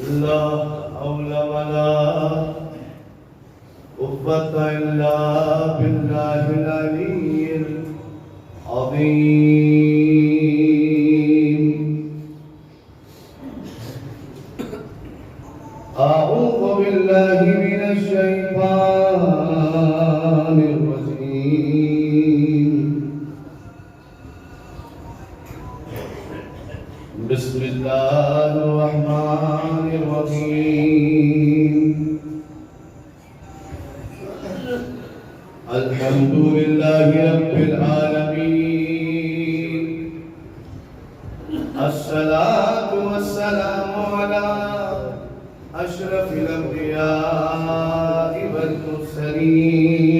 لا حول ولا قوة إلا بالله العلي العظيم. أعوذ بالله من الشيطان الرجيم. بسم الله الرحمن الرحيم. الحمد لله رب العالمين. الصلاة والسلام على أشرف الأنبياء والمرسلين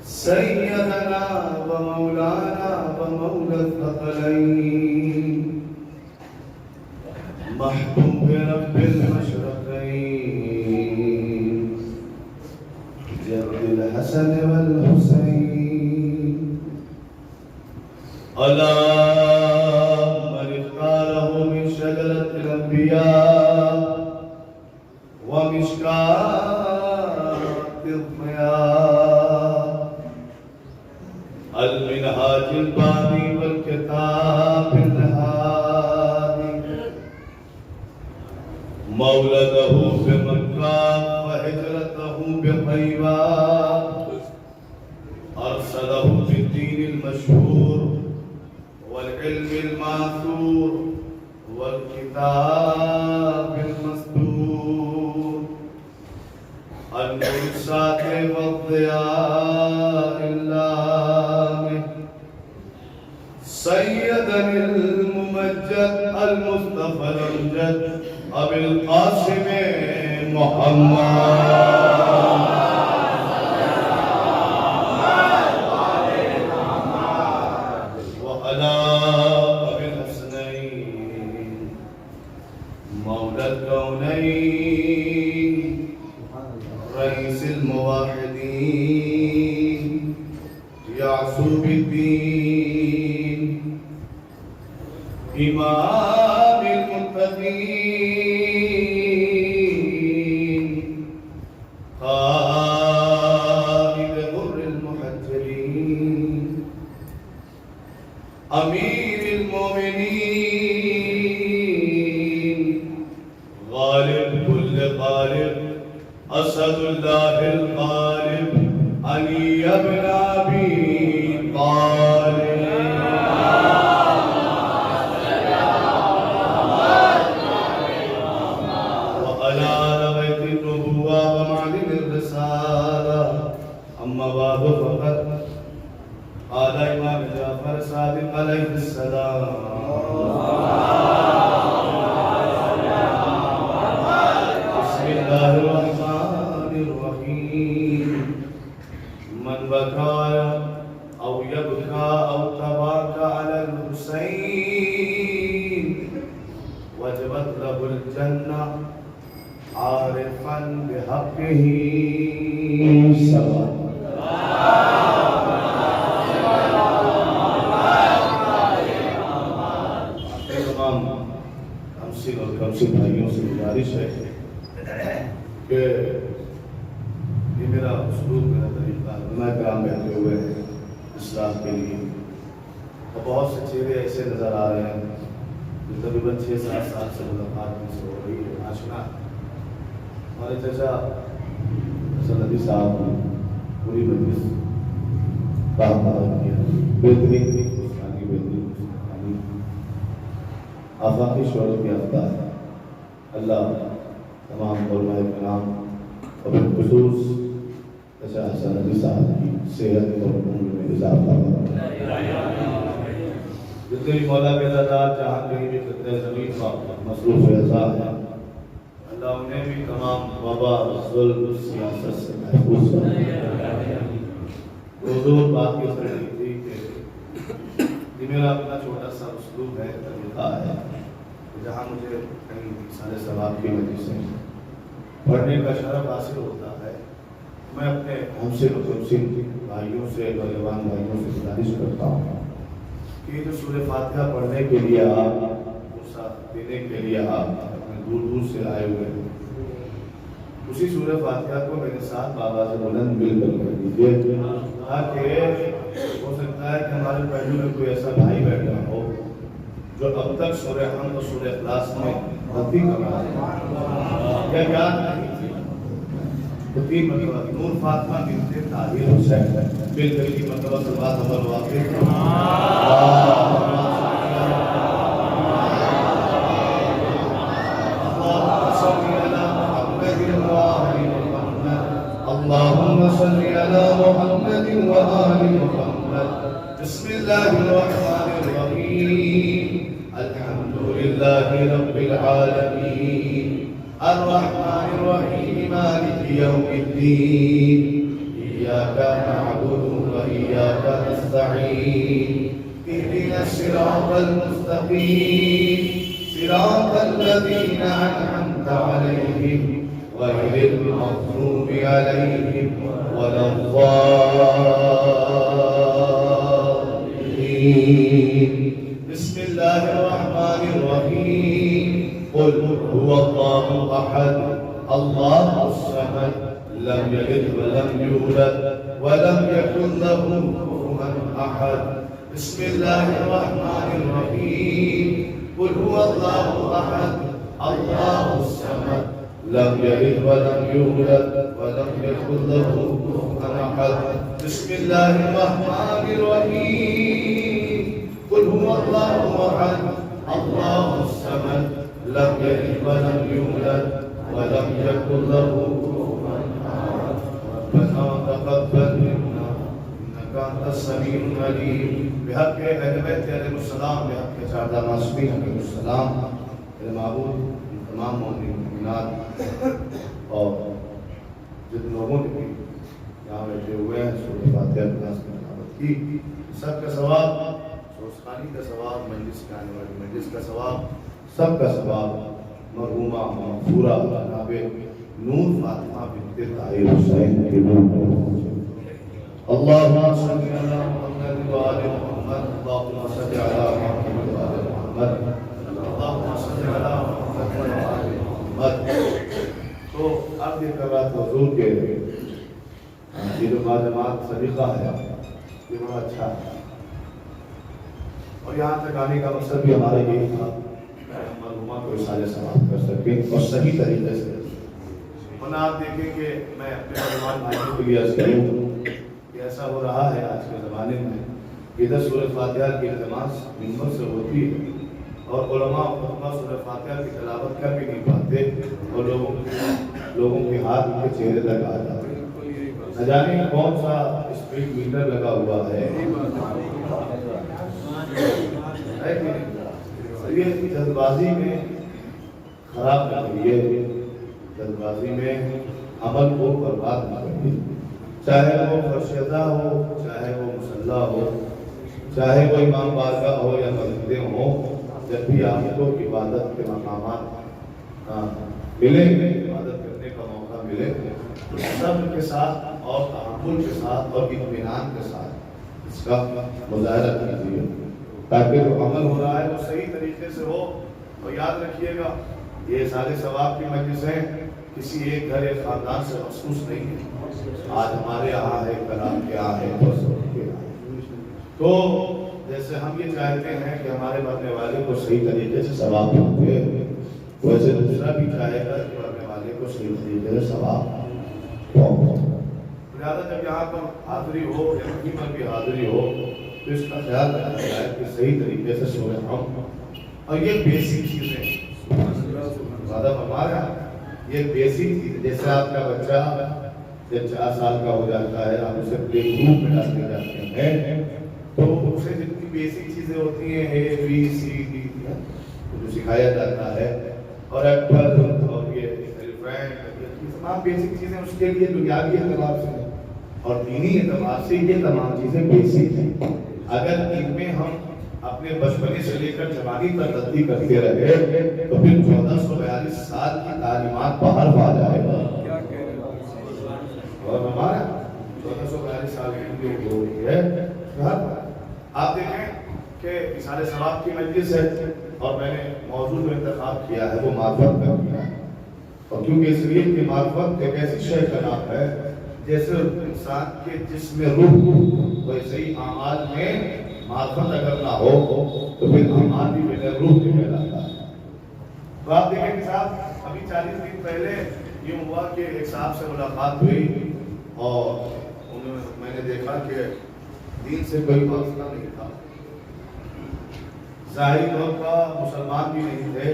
سيدنا ومولانا ومولى الثقلين محبوب رب المشرقين جد الحسن والحسين اللهم اختاره من شجرة الأنبياء ومشكاة الضياء المنهاج الباني والكتاب الهادي مولده بمكة وهجرته بطيبة أرسله بالدين المشهور والعلم الماثور والكتاب المسطور النور الساطع والضياء اللامع سيدنا الممجد المصطفى الأمجد أبي القاسم محمد وعلى أبي الحسنين مولى الكونين رئيس الموحدين يعصوب الدين إمام المتقين قائد غر المحجلين أمير المؤمنين غالب كل غالب أسد الله الغالب علي بن أبي طالب وعلى بيت النبوة ومعلم الرسالة. أما بعد فقد قال إمام جعفر صادق عليه السلام بسم الله الرحمن الرحيم من بكى أو يبكى أو تباكى على الحسين وجبت له الجنة عارفا بحقه سواء. اور کمسن بھائیوں سے گزارش ہے کہ یہ میرا اسلوب میرا طریقہ علماء کرام بیٹھے ہوئے ہیں اصلاح کے لیے اور بہت سے چہرے ایسے نظر آ رہے ہیں جو تقریباً 6-7 سال سے ملاقات میں سے ہو رہی ہے. آشنا ہمارے چچا حسن ندی صاحب نے پوری مجلس کام کیا بہترین آفاقی شعور کی افطار. اللہ تمام علماء کرام اور بالخصوص چچا حسن ندی صاحب کی صحت اور عمر میں اضافہ جتنے بھی مولا کے دادات جہاں کہیں بھی خطۂ زمین کا مصروف اعزاز ہیں اللہ انہیں بھی تمام وبا ظلم سیاست سے محفوظ کرے. حضور بات کی سڑی تھی کہ یہ میرا اپنا چھوٹا سا اسلوب ہے طریقہ ہے جہاں مجھے کہیں سارے ثواب کی وجہ سے پڑھنے کا شرف حاصل ہوتا ہے. میں اپنے ہمسن و تمسن بھائیوں سے نوجوان بھائیوں سے گزارش کرتا ہوں کہ یہ جو سورہ فاتحہ پڑھنے کے لیے آپ دینے کے لیے آپ اپنے دور دور سے آئے ہوئے ہیں، اسی سورہ فاتحہ کو میرے ساتھ بابا سے بلند مل کر دیجیے، تاکہ ہو سکتا ہے کہ ہمارے پہلو میں کوئی ایسا بھائی بیٹھا ہو جو اب تک سورہ حمد اور سورہ اخلاص میں غلطی کر رہا ہے یا یاد نہیں تھی، تو 3 مرتبہ نور فاطمہ بنت طاہر حسین مل کر کی مرتبہ صلوات عمر واقع اللهم صل على محمد وآل محمد. بسم الله الرحمن الرحيم. الحمد لله رب العالمين الرحمن الرحيم مالك يوم الدين إياك نعبد وإياك نستعين اهدنا الصراط المستقيم صراط الذين أنعمت عليهم غير المغضوب عليهم ولا الضالين. بسم الله الرحمن الرحيم. قل هو الله أحد الله الصمد لم يلد ولم يولد ولم يكن له كفوا أحد. بسم الله الرحمن الرحيم. قل هو الله أحد الله الصمد لم يلد ولم يولد ولم يكن له كفوا أحد. بسم الله الرحمن الرحيم. قل هو الله أحد الله الصمد لم يلد ولم يولد ولم يكن له كفوا أحد. ربنا تقبل منا إنك أنت السميع العليم. بحق اہل بیت علیہ السلام، بحق سادہ معصومین علیہ السلام، اے معبود تمام مومنات اور جن لوگوں نے بھی یہاں بیٹھے ہوئے ہیں سورہ فاتحہ کلاس میں تلاوت کی، سب کا ثواب، سوسخانی کا ثواب، مجلس کے آنے والی مجلس کا ثواب، سب کا ثواب مرحومہ مغفورہ جناب نور فاطمہ بنت طاہر حسین کے نور پر پہنچے. اللہم صلی علی محمد وآل محمد. اللہم صلی علی محمد وآل محمد. اللہم صلی علی محمد وآل محمد. تو اب یہ کر رہا تھا حضور کے یہ جو باجماعت طریقہ ہے یہ بڑا اچھا ہے، اور یہاں تک آنے کا مقصد بھی ہمارا یہی تھا مرحومہ کو اصالہ ثواب کر سکیں اور صحیح طریقے سے. ورنہ آپ دیکھیں کہ میں اپنے مسلمان بھائیوں کے لیے عرض کروں کہ ایسا ہو رہا ہے آج کے زمانے میں ادھر سورہ فاتحہ کی التماس منبر سے ہوتی ہے اور علماء خطبہ سورہ فاتحہ کی تلاوت کر بھی نہیں پاتے اور لوگوں کے ہاتھ ان کے چہرے تک آ جاتے ہیں. نہ جانے کون سا اسپیڈ میٹر لگا ہوا ہے یہ جلد بازی میں خراب کر رہی ہے، جلد بازی میں عمل کو برباد نہ کرتی، چاہے وہ فرشدہ ہو، چاہے وہ مسلح ہو، چاہے وہ امام بارگاہ ہو یا مسجدیں ہوں. جب بھی آپ کو عبادت کے مقامات ملے، عبادت کرنے کا موقع ملے تو صبر کے ساتھ اور تحمل کے ساتھ اور اطمینان کے ساتھ اس کا مظاہرہ کیجیے تاکہ جو عمل ہو رہا ہے وہ صحیح طریقے سے ہو. اور یاد رکھیے گا یہ سارے ثواب کی مجلسیں کسی ایک گھر ایک خاندان سے مخصوص نہیں ہے. آج ہمارے یہاں ہے، کل آپ کے یہاں ہے، تو جیسے ہم یہ چاہتے ہیں کہ ہمارے مرنے والے کو صحیح طریقے سے ثواب پہنچے، ویسے دوسرا بھی چاہے گا کہ مرنے والے کو صحیح طریقے سے ثواب پہنچے. لہٰذا جب یہاں پر حاضری ہو یا کہیں پر بھی حاضری ہو تو اس کا خیال رکھا جائے کہ صحیح طریقے سے سورہ حمد اور یہ بیسک چیزیں زیادہ ہمارا یہ بیسک چیز، جیسے آپ کا بچہ جب 4 سال کا ہو جاتا ہے آپ اسے پلے گروپ میں ڈالتے جاتے ہیں تو اسے جتنی بیسک چیزیں ہوتی ہیں اے بی سی ڈی جو سکھایا جاتا ہے اور ایپل اور یہ ایلیفینٹ یہ تمام بیسک چیزیں اس کے لیے دنیاوی اعتبار سے اور دینی اعتبار سے یہ تمام چیزیں بیسک ہیں. اگر ان میں ہم اپنے بچپنے سے لے کر جوانی تک غلطی کرتے رہے تو پھر 1442 سال کی تعلیمات باہر آ جائے گا. اور ہمارا 1442 سال کی جو ہو رہی ہے آپ دیکھیں کہ اصالہ ثواب کی مجلس ہے، اور میں نے موضوع جو انتخاب کیا ہے وہ معرفت کا کیا ہے، اور کیونکہ اس لیے کہ معرفت ایک ایسی شے کا نام ہے جیسے انسان کے جسم میں روح، ویسے ہی اعمال میں معرفت اگر نہ ہو تو پھر اعمال بھی بغیر روح کے کہلاتا ہے۔ تو آپ دیکھیں کہ صاحب ابھی 40 دن پہلے یہ ہوا کہ ایک صاحب سے ملاقات ہوئی اور میں نے دیکھا کہ دین سے کوئی واسطہ نہیں تھا، ظاہری طور پر مسلمان بھی نہیں تھے،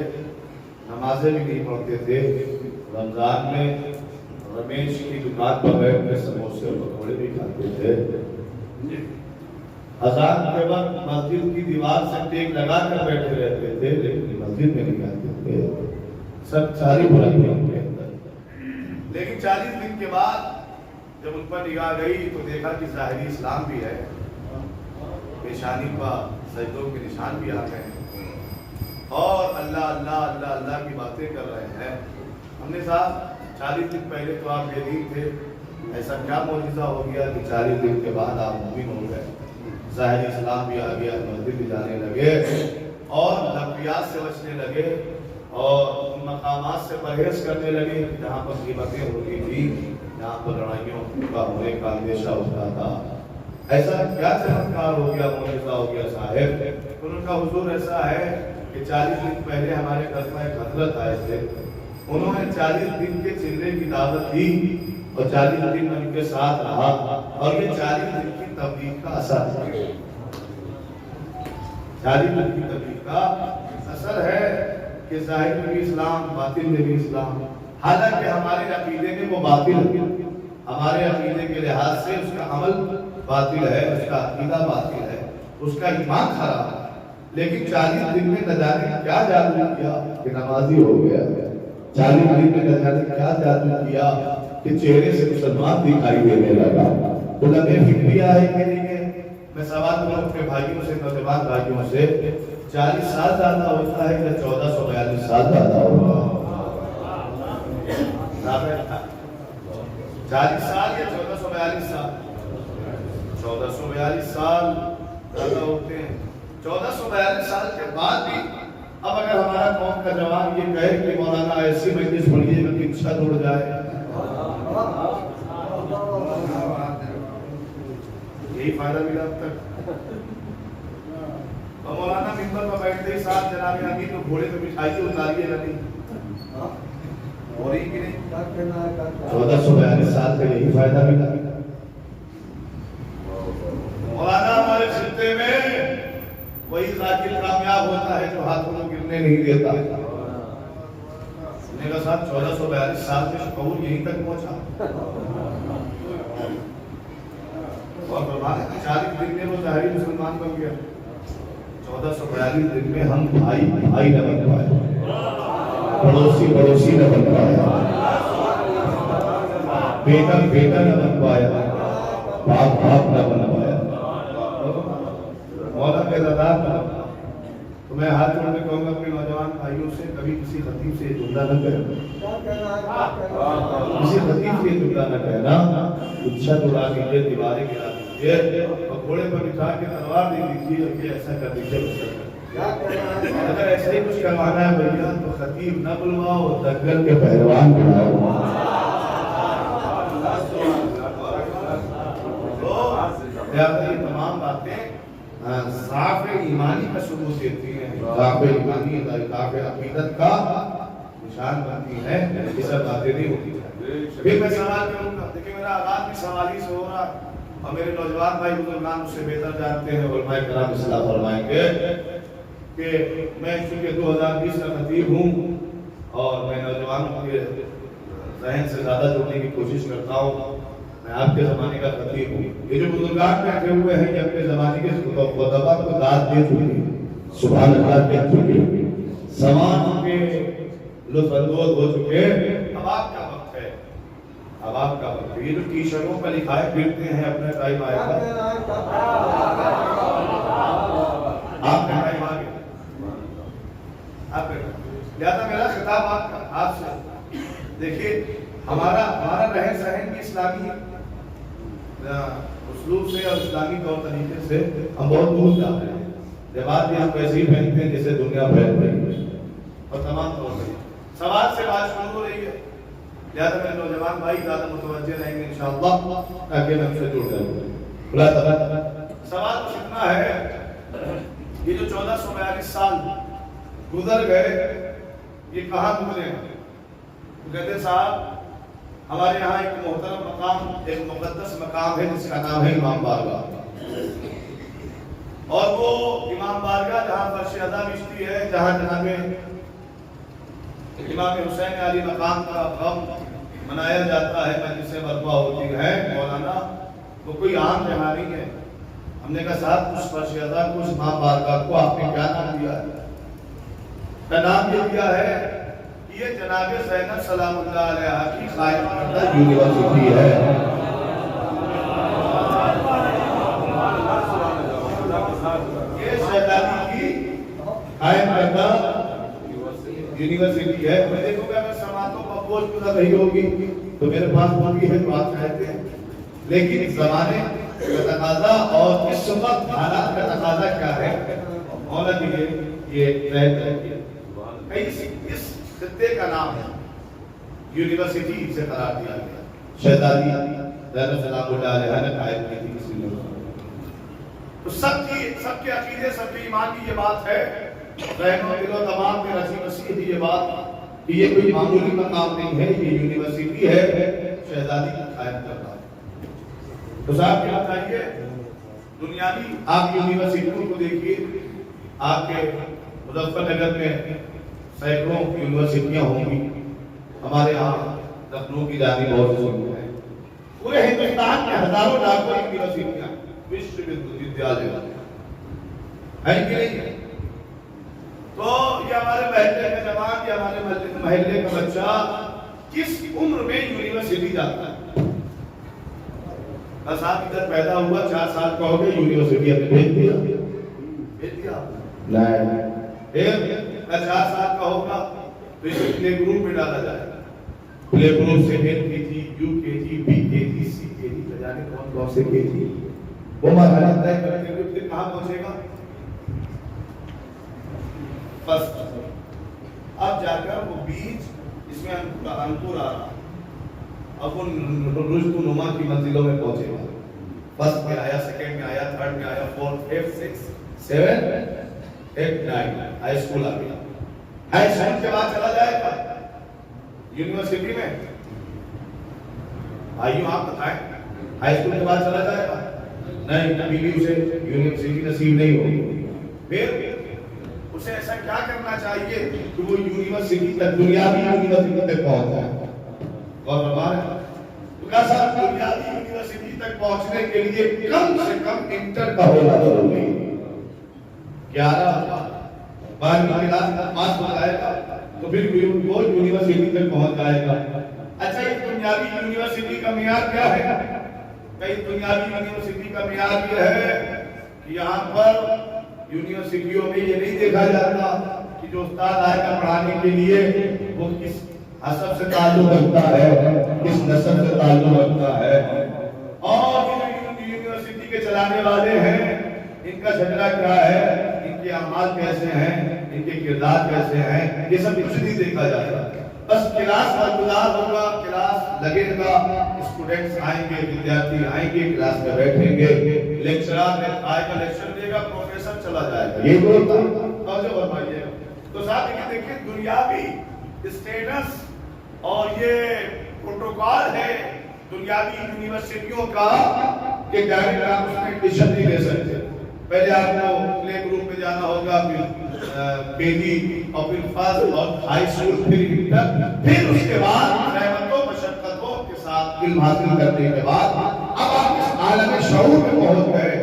نمازیں بھی نہیں پڑھتے تھے، رمضان میں رمیش کی دکان پر بیٹھ کے سموسے اور پکوڑے بھی کھاتے تھے، اذان کے وقت مسجد کی دیوار سے ٹیک لگا کر بیٹھے رہتے تھے لیکن مسجد میں نہیں آتے تھے، سب ساری برائیاں ان کے اندر۔ لیکن 40 دن کے بعد جب ان پر نگاہ گئی تو دیکھا کہ ظاہری اسلام بھی ہے، پیشانی پر سجدوں کے نشان بھی آ گئے ہیں اور اللہ اللہ اللہ اللہ کی باتیں کر رہے ہیں۔ ہم نے صاحب 40 دن پہلے تو آپ بے دین تھے، ایسا کیا معجزہ ہو گیا کہ 40 دن کے بعد آپ مومن ہو گئے، ظاہری اسلام بھی آ گیا، مسجد بھی جانے لگے اور لغویات سے بچنے لگے اور ان مقامات سے پرہیز کرنے لگے جہاں پر غیبتیں ہوتی تھی، جہاں پر لڑائیوں کا ہونے کا اندیشہ ہوتا تھا۔ ایسا کیا چمتکار ہو گیا، معجزہ ہو گیا صاحب؟ ان کا حضور ایسا ہے کہ 40 دن پہلے ہمارے گھر میں ایک حضرت آئے تھے، انہوں نے 40 دن کے چلے کی دعوت دی اور 40 دن ان کے ساتھ رہا اور یہ 40 دن کی تبلیغ کا اثر ہے، 40 دن کی تبلیغ کا اثر ہے کہ ظاہر میں بھی اسلام، باطن میں بھی اسلام، حالانکہ ہمارے عقیدے میں وہ باطل ہے، ہمارے عقیدے کے لحاظ سے اس کا عمل باطل ہے، اس کا عقیدہ باطل ہے، اس کا ایمان خراب ہے، لیکن 40 دن میں نہ جانے کیا جادو کیا کہ نمازی ہو گیا، 40 دن میں نہ جانے کیا جادو کیا کہ چہرے سے مسلمان دکھائی دینے لگا۔ تو لگے فکری آئے کہ میں سوال کروں اپنے بھائیوں سے، نوجوان بھائیوں سے، 40 سال زیادہ ہوتا ہے کہ 1442 سال زیادہ ہوتا ہے؟ 40 سال یا 1442 سال؟ 1442 سال زیادہ ہوتے ہیں۔ 1442 سال کے بعد بھی اب اگر ہمارا قوم کا جوان یہ کہے کہ مولانا ایسی مجلس پڑھیے گا کہ اچھا توڑ جائے، یہی فائدہ ملا اب تک۔ اور مولانا ممبر پر بیٹھتے ہی ساتھ جناب امیر تو گھوڑے پہ بٹھائیے اتاریے گا نہیں، ہو رہی کہ نہیں؟ 1442 سال کا یہی فائدہ ملا۔ مولانا ہمارے خطے میں وہی ذاکر کامیاب ہوتا ہے جو ہاتھوں میں گرنے نہیں دیتا۔ سننے کا ساتھ 1442 سال میں شکور یہیں تک پہنچا اور فرمایا کہ 40 دن میں وہ ظاہری مسلمان بن گیا، 1442 دن میں ہم بھائی بھائی نہ بن پائے، پڑوسی پڑوسی نہ بن پایا، بیٹا بیٹا نہ بن پایا، باپ باپ نہ بن پایا، مولا کے دادار نہ بن پایا۔ تو میں ہاتھ جوڑ کے کہوں گا اپنے نوجوان بھائیوں سے، کبھی کسی خطیب سے یہ جملہ نہ کہنا، کسی خطیب سے یہ جملہ نہ کہنا، اچھا توڑا دیجیے، دیواریں گرا دیجیے اور گھوڑے پر بٹھا کے تلوار دے دیجیے اور یہ ایسا کر دیجیے۔ اگر ایسا ہی کچھ کروانا ہے بھیا تو خطیب نہ بلواؤ، دنگل کے پہلوان بلاؤ۔ لہذا یہ تمام باتیں ضعف ایمانی کا ثبوت دیتی ہیں، ضعف ایمانی، ضعف عقیدت کا نشان بنتی ہے، یہ سب باتیں نہیں ہوتی ہیں۔ پھر میں سوال کروں گا، دیکھیں میرا آغاز بھی سوال ہی سے ہو رہا اور میرے نوجوان بھائی بزرگان اس سے بہتر جانتے ہیں، علماء کرام اصلاح فرمائیں گے کہ میں چونکہ 2020 کا خطیب ہوں اور میں نوجوانوں کے ذہن سے زیادہ جڑنے کی کوشش کرتا ہوں، میں آپ کے زمانے کا خطیب ہوں۔ یہ جو بزرگان بیٹھے ہوئے ہیں یہ اپنے زمانے کے خطبہ کو داد دے چکے ہیں، سبحان اللہ کہہ چکے ہیں، زمان کے لطف اندوز ہو چکے ہیں۔ اب آپ کا وقت ہے، اب آپ کا وقت ہے۔ یہ جو ٹی شرٹوں پر لکھائے پھرتے ہیں اپنا ٹائم آئے گا، آپ کا ٹائم آ گیا، آپ کا۔ لہذا میرا خطاب آپ سے، دیکھیے ہمارا رہن سہن بھی اسلامی اسلوب سے اور اسلامی طور طریقے سے ہم بہت دور جا رہے ہیں۔ لباس بھی ہم ویسے ہی پہنتے ہیں جیسے دنیا پہن رہی ہے اور تمام طور سے سوال سے بات شروع ہو رہی ہے، لہٰذا میرے نوجوان بھائی زیادہ متوجہ رہیں گے انشاءاللہ تاکہ ہم سے جڑ جائیں۔ خدا تعالیٰ سوال کچھ اتنا ہے، یہ جو 1442 سال گزر گئے یہ کہاں گزرے ہیں؟ کہتے صاحب ہمارے یہاں ایک محترم مقام، ایک مقدس مقام ہے جس کا نام ہے امام بارگاہ، اور وہ امام بارگاہ جہاں فرش ادا بچتی ہے، جہاں جناب امام حسین علی مقام کا غم منایا جاتا ہے، مجلسیں برپا ہوتی ہے مولانا، وہ کوئی عام جگہ نہیں ہے۔ ہم نے کہا صاحب اس فرش ادا کو، اس امام بارگاہ کو آپ نے کیا نام دیا ہے؟ کا نام یہ دیا ہے کہ یہ جناب زینب سلام اللہ علیہ کی قائم کردہ یونیورسٹی ہے۔ یہ شہزادی کی قائم کردہ یونیورسٹی ہے۔ میں دیکھوں گا اگر سماعتوں کا بوجھ گزر رہی ہوگی تو میرے پاس ہوگی ہے تو آپ کہتے ہیں، لیکن اس زمانے کا تقاضا اور اس وقت حالات کا تقاضا کیا ہے، مولا جی یہ رہتا ہے اس خطے کا نام ہے یونیورسٹی سے قرار دیا گیا۔ شہزادی زینب سلام اللہ علیہ نے قائم کی تھی اسی تو سب کے عقیدے، سب کے ایمان کی یہ بات ہے، رہن و دل و تمام کے رسی مسیح کی یہ بات کہ یہ کوئی معمولی مقام نہیں ہے، یہ یونیورسٹی ہے شہزادی کی قائم کرنا۔ تو صاحب کیا بتائیے، دنیاوی آپ یونیورسٹیوں کو دیکھیے، آپ کے مظفر نگر میں سینکڑوں یونیورسٹیاں ہوں گی، ہمارے یہاں لکھنؤ کی جانی بہت سی ہیں، پورے ہندوستان میں ہزاروں لاکھوں یونیورسٹیاں وشو ودیالیہ ہیں کہ نہیں؟ تو یہ ہمارے محلے کا جوان یا ہمارے محلے کا بچہ کس عمر میں یونیورسٹی جاتا ہے؟ بس آپ ادھر پیدا ہوا 4 سال کا ہو گیا یونیورسٹی آپ نے بھیج دیا پھر 4 سال کا ہوگا تو اسے پلے گروپ میں ڈالا جائے گا، پلے گروپ سے ایل کے جی، یو کے جی، بی کے جی، سی کے جی، جانے کون سے کے جی، وہ مرحلہ طے کرتے ہوئے پھر کہاں پہنچے گا؟ فرسٹ۔ اب جا کر وہ بیج اس میں انکور آ رہا، اب وہ رشد و نما کی منزلوں میں پہنچے گا، فرسٹ میں آیا، سیکنڈ میں آیا، تھرڈ میں آیا، fourth, fifth, six, 7، 8، 9 high school آ گیا۔ ہائی اسکول کے بعد چلا جائے گا یونیورسٹی میں؟ آئیو آپ بتائیں، ہائی اسکول کے بعد چلا جائے گا؟ نہیں، کبھی بھی اسے یونیورسٹی نصیب نہیں ہوگی۔ پھر اسے ایسا کیا کرنا چاہیے کہ وہ یونیورسٹی تک، دنیاوی یونیورسٹی تک پہنچ جائے؟ اور ہمارے تو کہا صاحب دنیاوی یونیورسٹی تک پہنچنے کے لیے کم سے کم انٹر کا ہونا ضروری ہے۔ 11 12 کلاس پاس ہو جائے گا تو پھر وہ یونیورسٹی تک پہنچ جائے گا۔ اچھا یہ دنیاوی یونیورسٹی کا معیار کیا ہے؟ کئی دنیاوی یونیورسٹی کا معیار یہ ہے کہ یہاں پر یونیورسٹیوں میں یہ نہیں دیکھا جاتا کہ جو استاد آئے گا پڑھانے کے لیے وہ کس حسب سے تعلق رکھتا ہے، کس نسل سے تعلق رکھتا ہے، اور جو یونیورسٹی کے چلانے والے ہیں ان کا جھگڑا کیا ہے، ان کے اعمال کیسے ہیں، ان کے کردار کیسے ہیں، یہ سب کچھ نہیں دیکھا جاتا۔ بس کلاس برگزار ہوگا، کلاس لگے گا، اسٹوڈنٹس آئیں گے، ودیارتھی آئیں گے، کلاس میں بیٹھیں گے، لیکچرار آئے گا، لیکچر دے گا، پروفیسر چلا جائے گا، یہ بولتا توجہ فرمائیے گا۔ تو ساتھ یہ دیکھیں دنیاوی اسٹیٹس اور یہ پروٹوکول ہے دنیاوی یونیورسٹیوں کا کہ ڈائریکٹ آپ اس میں ایڈمیشن نہیں لے سکتے، پہلے آپ کو پلے گروپ میں جانا ہوگا، پھر کے جی اور پھر فرسٹ اور ہائی اسکول، پھر انٹر، پھر اس کے بعد رحمتوں مشقتوں کے ساتھ علم حاصل کرنے کے بعد اب آپ اس عالم شعور میں پہنچ گئے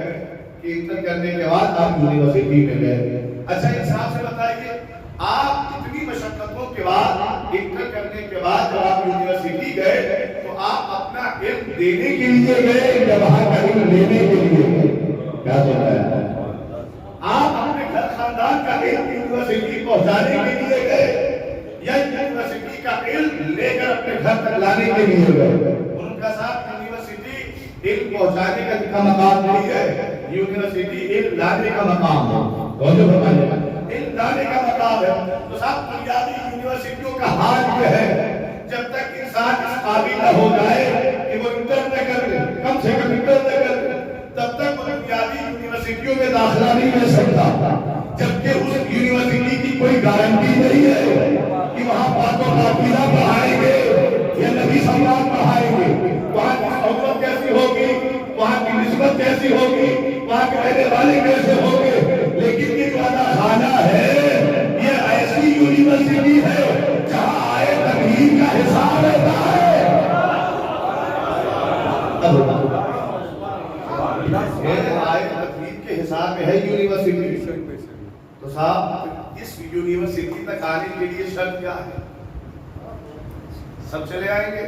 کہ انٹر کرنے کے بعد آپ یونیورسٹی میں گئے۔ اچھا انصاف سے بتائیے، آپ اتنی مشقتوں کے بعد انٹر کرنے کے بعد جب آپ یونیورسٹی گئے تو آپ اپنا علم دینے کے لیے گئے یا وہاں کا علم لینے کے لیے گئے؟ کیا سن رہے ہیں آپ؟ اپنے گھر خاندان کا علم یونیورسٹی پہنچانے کے لیے گئے یا یونیورسٹی کا علم لے کر اپنے گھر تک لانے کے لیے گئے؟ ان کا ساتھ یونیورسٹی علم پہنچانے کا مقام نہیں ہے، یونیورسٹی علم لانے کا مقام ہے۔ توجہ فرمائیے علم لانے کا مقام ہے. تو صاحب بنیادی یونیورسٹیوں کا حال یہ ہے جب تک انسان اس قابل نہ ہو جائے کہ وہ انٹر نہ کر لے, کم سے کم انٹر نہ کر لے, تب تک وہ بنیادی یونیورسٹیوں میں داخلہ نہیں لے سکتا. جبکہ اس یونیورسٹی کی کوئی گارنٹی نہیں ہے کہ وہاں پاک و عقیدہ پڑھائیں گے یا نبی سماج پڑھائیں گے, وہاں کی صحبت کیسی ہوگی, وہاں کی نسبت کیسی ہوگی, وہاں کے رہنے والے کیسے ہوں گے. لیکن یہ جو خانہ ہے یہ ایسی یونیورسٹی ہے جہاں آئے تقریر کا حساب رہتا ہے. آئے تقریر کے حساب میں ہے یونیورسٹی. تو صاحب اس یونیورسٹی تک آنے کے لیے شرط کیا ہے؟ سب چلے آئیں گے,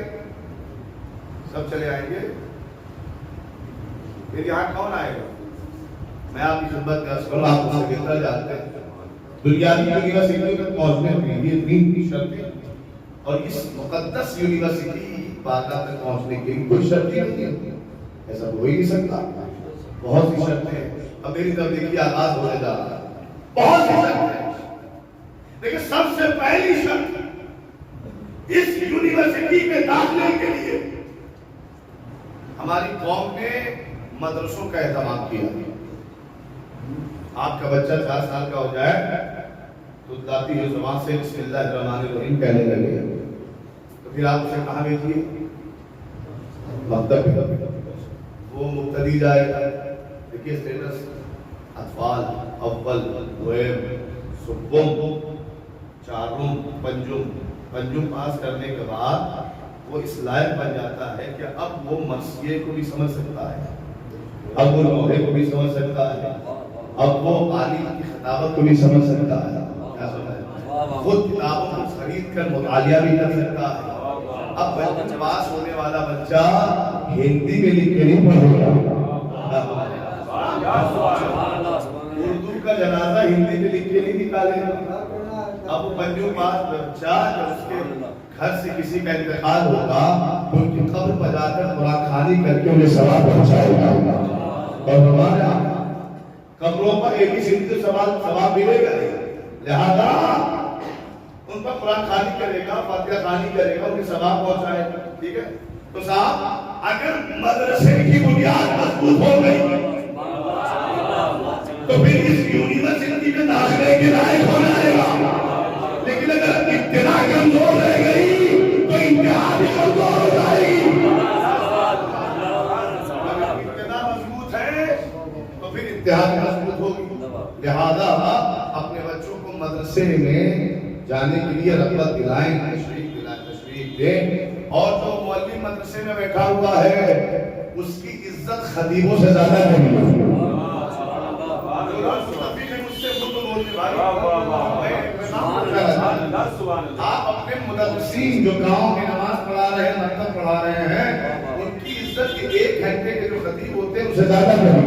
سب چلے آئیں گے. پھر یہاں کون آئے گا؟ میں آپ کی خدمت کا سوال آپ کو سکتا جاتے ہیں. بنیادی یونیورسٹیوں تک پہنچنے کے لیے تین شرطیں, اور اس مقدس یونیورسٹی باقا تک پہنچنے کے لیے کوئی شرط نہیں ہے. ایسا ہو ہی نہیں سکتا. بہت سی شرطیں ہیں. اب میری طرف دیکھیے آغاز ہونے جا رہا ہے. بہت سی شرطیں ہیں. لیکن سب سے پہلی شرط اس یونیورسٹی میں داخلے کے لیے ہماری قوم نے مدرسوں کا اہتمام کیا. آپ کا بچہ 4 سال کا ہو جائے تو ذاتی جو زبان سے بسم اللہ الرحمن الرحیم کہنے لگے, تو پھر آپ اسے کہاں بھیجیے؟ مکتب. وہ مبتدی جائے گا. دیکھیے اسٹیٹس اطفال اول دویم سوم چارم پنجم پاس کرنے کے بعد وہ اس لائق بن جاتا ہے کہ اب وہ مرثیے کو بھی سمجھ سکتا ہے, اب وہ لوہے کو بھی سمجھ سکتا ہے, اب وہ عالم کی خطابت کو بھی سمجھ سکتا ہے. کیا سمجھ ہے؟ خود کتابوں کو خرید کر مطالعہ بھی کر سکتا ہے. اب بچہ پاس ہونے والا بچہ ہندی میں لکھ کے نہیں پڑھے گا. اردو کا جنازہ ہندی میں لکھ کے نہیں نکالے گا. اب وہ پنجم پاس بچہ جب اس کے گھر سے کسی کا انتقال ہوگا تو ان کی قبر پر جا کر قرآن خوانی کر کے انہیں ثواب پہنچائے گا. اور ہمارا قبروں پر ایک ہی سندھ ثواب ملے گا. لہذا ان پر قرآن خوانی کرے گا, فاتحہ خوانی کرے گا, ان کے ثواب پہنچائے گا. ٹھیک ہے. تو صاحب اگر مدرسے کی بنیاد مضبوط ہو گئی تو پھر اس یونیورسٹی میں داخلے کے لائق ہو جائے گا. لیکن اگر ابتدا کمزور رہ گئی تو انتہا بھی کمزور ہو جائے گی. اگر ابتدا مضبوط ہے تو پھر انتہا بھی مضبوط ہوگی. لہذا اپنے بچوں کو مدرسے میں جانے کے لیے رغبت دلائیں, تشریف دیں. اور جو معلم مدرسے میں بیٹھا ہوا ہے اس کی عزت خطیبوں سے زیادہ نہیں. آپ اپنے مدرسین جو گاؤں میں نماز پڑھا رہے ہیں, مکتب پڑھا رہے ہیں, ان کی عزت 1 گھنٹے کے جو خطیب ہوتے ہیں اسے زیادہ نہیں.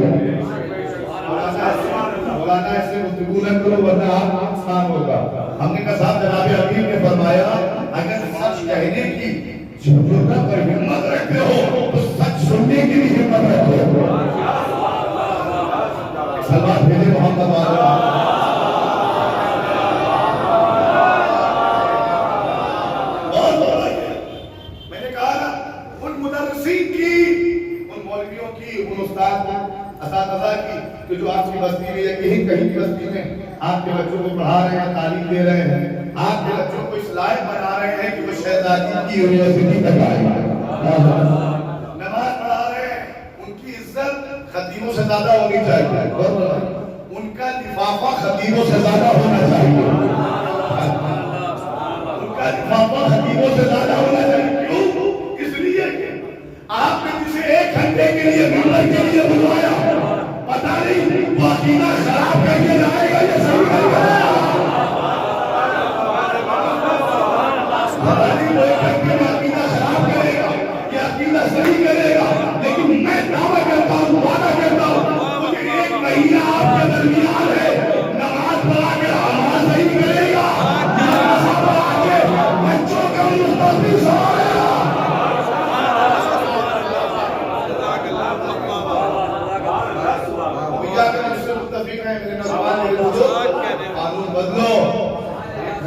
مولانا ایسے گفتگو نہ کرو ورنہ آپ نقصان ہوگا. ہم نے کہا صاحب جناب حکیم نے فرمایا اگر سچ کہنے کی ضرورت پر ہمت رکھتے ہو تو سچ سننے کی بھی ہمت رکھو. سلام بھیجے محمد والا. میں نے کہا ان مدرسین کی, ان مولویوں کی, ان استاد اساتذہ کی کہ جو آپ کی بستی میں یا کہیں کی بستی میں آپ کے بچوں کو پڑھا رہے ہیں, تعلیم دے رہے ہیں, آپ کے بچوں کو اس لائق بنا رہے ہیں کہ وہ شہزادی کی یونیورسٹی تک آئے, نماز پڑھا رہے ہیں, ان کی عزت خطیبوں سے زیادہ ہونی چاہیے. ان کا لفافہ خطیبوں سے زیادہ ہونا چاہیے. ان کا لفافہ خطیبوں سے زیادہ ہونا چاہیے. کیوں؟ اس لیے کہ آپ نے جسے 1 گھنٹے کے لیے ممبر کے لیے بلوایا, پتہ نہیں وہ عقیدہ خراب کر کے جائے گا یا صحیح کر کے جائے گا. پتہ نہیں وہ 1 گھنٹے میں عقیدہ خراب کرے گا یا عقیدہ صحیح کرے گا. لیکن میں دعویٰ کرتا ہوں, وعدہ کرتا ہوں, مجھے 1 مہینہ آپ کے درمیان ہے, نماز پڑھا کے آواز صحیح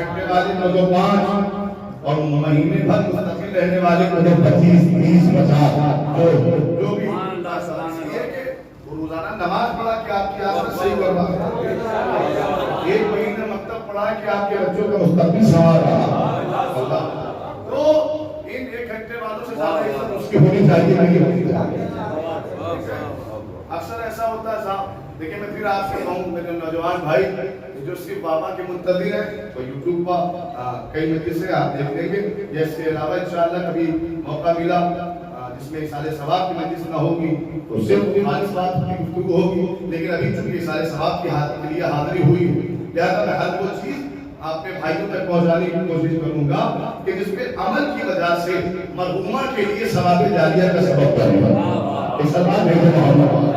گھنٹے والے کو تو 5 اور مہینے بھر مستقل رہنے والے کو تو 25 30 50 جو بھی روزانہ نماز پڑھا کہ آپ کی آخرت صحیح کروا ایک مہینے مکتب پڑھا کہ آپ کے بچوں کا مستقبل سنوار رہا تو ان 1 گھنٹے والوں سے زیادہ عزت اس کی ہونی چاہیے نہیں ہوتی اکثر ایسا ہوتا ہے صاحب دیکھیں میں پھر آپ سے کہوں میرے نوجوان بھائی جو صرف بابا کے منتظر ہیں تو یوٹیوب پر کئی مجلسیں آپ دیکھ لیں گے یا اس کے علاوہ انشاءاللہ کبھی موقع ملا جس میں سارے ثواب کی مجلس نہ ہوگی تو صرف خالص بات کی گفتگو ہوگی لیکن ابھی چونکہ سارے ثواب کے لیے حاضری ہوئی لہٰذا میں ہر وہ چیز آپ کے بھائیوں تک پہنچانے کی کوشش کروں گا کہ جس پہ عمل کی وجہ سے مرحومہ کے لیے ثواب جاریہ کا سبب بنے گا اس سلام بھیجے محمد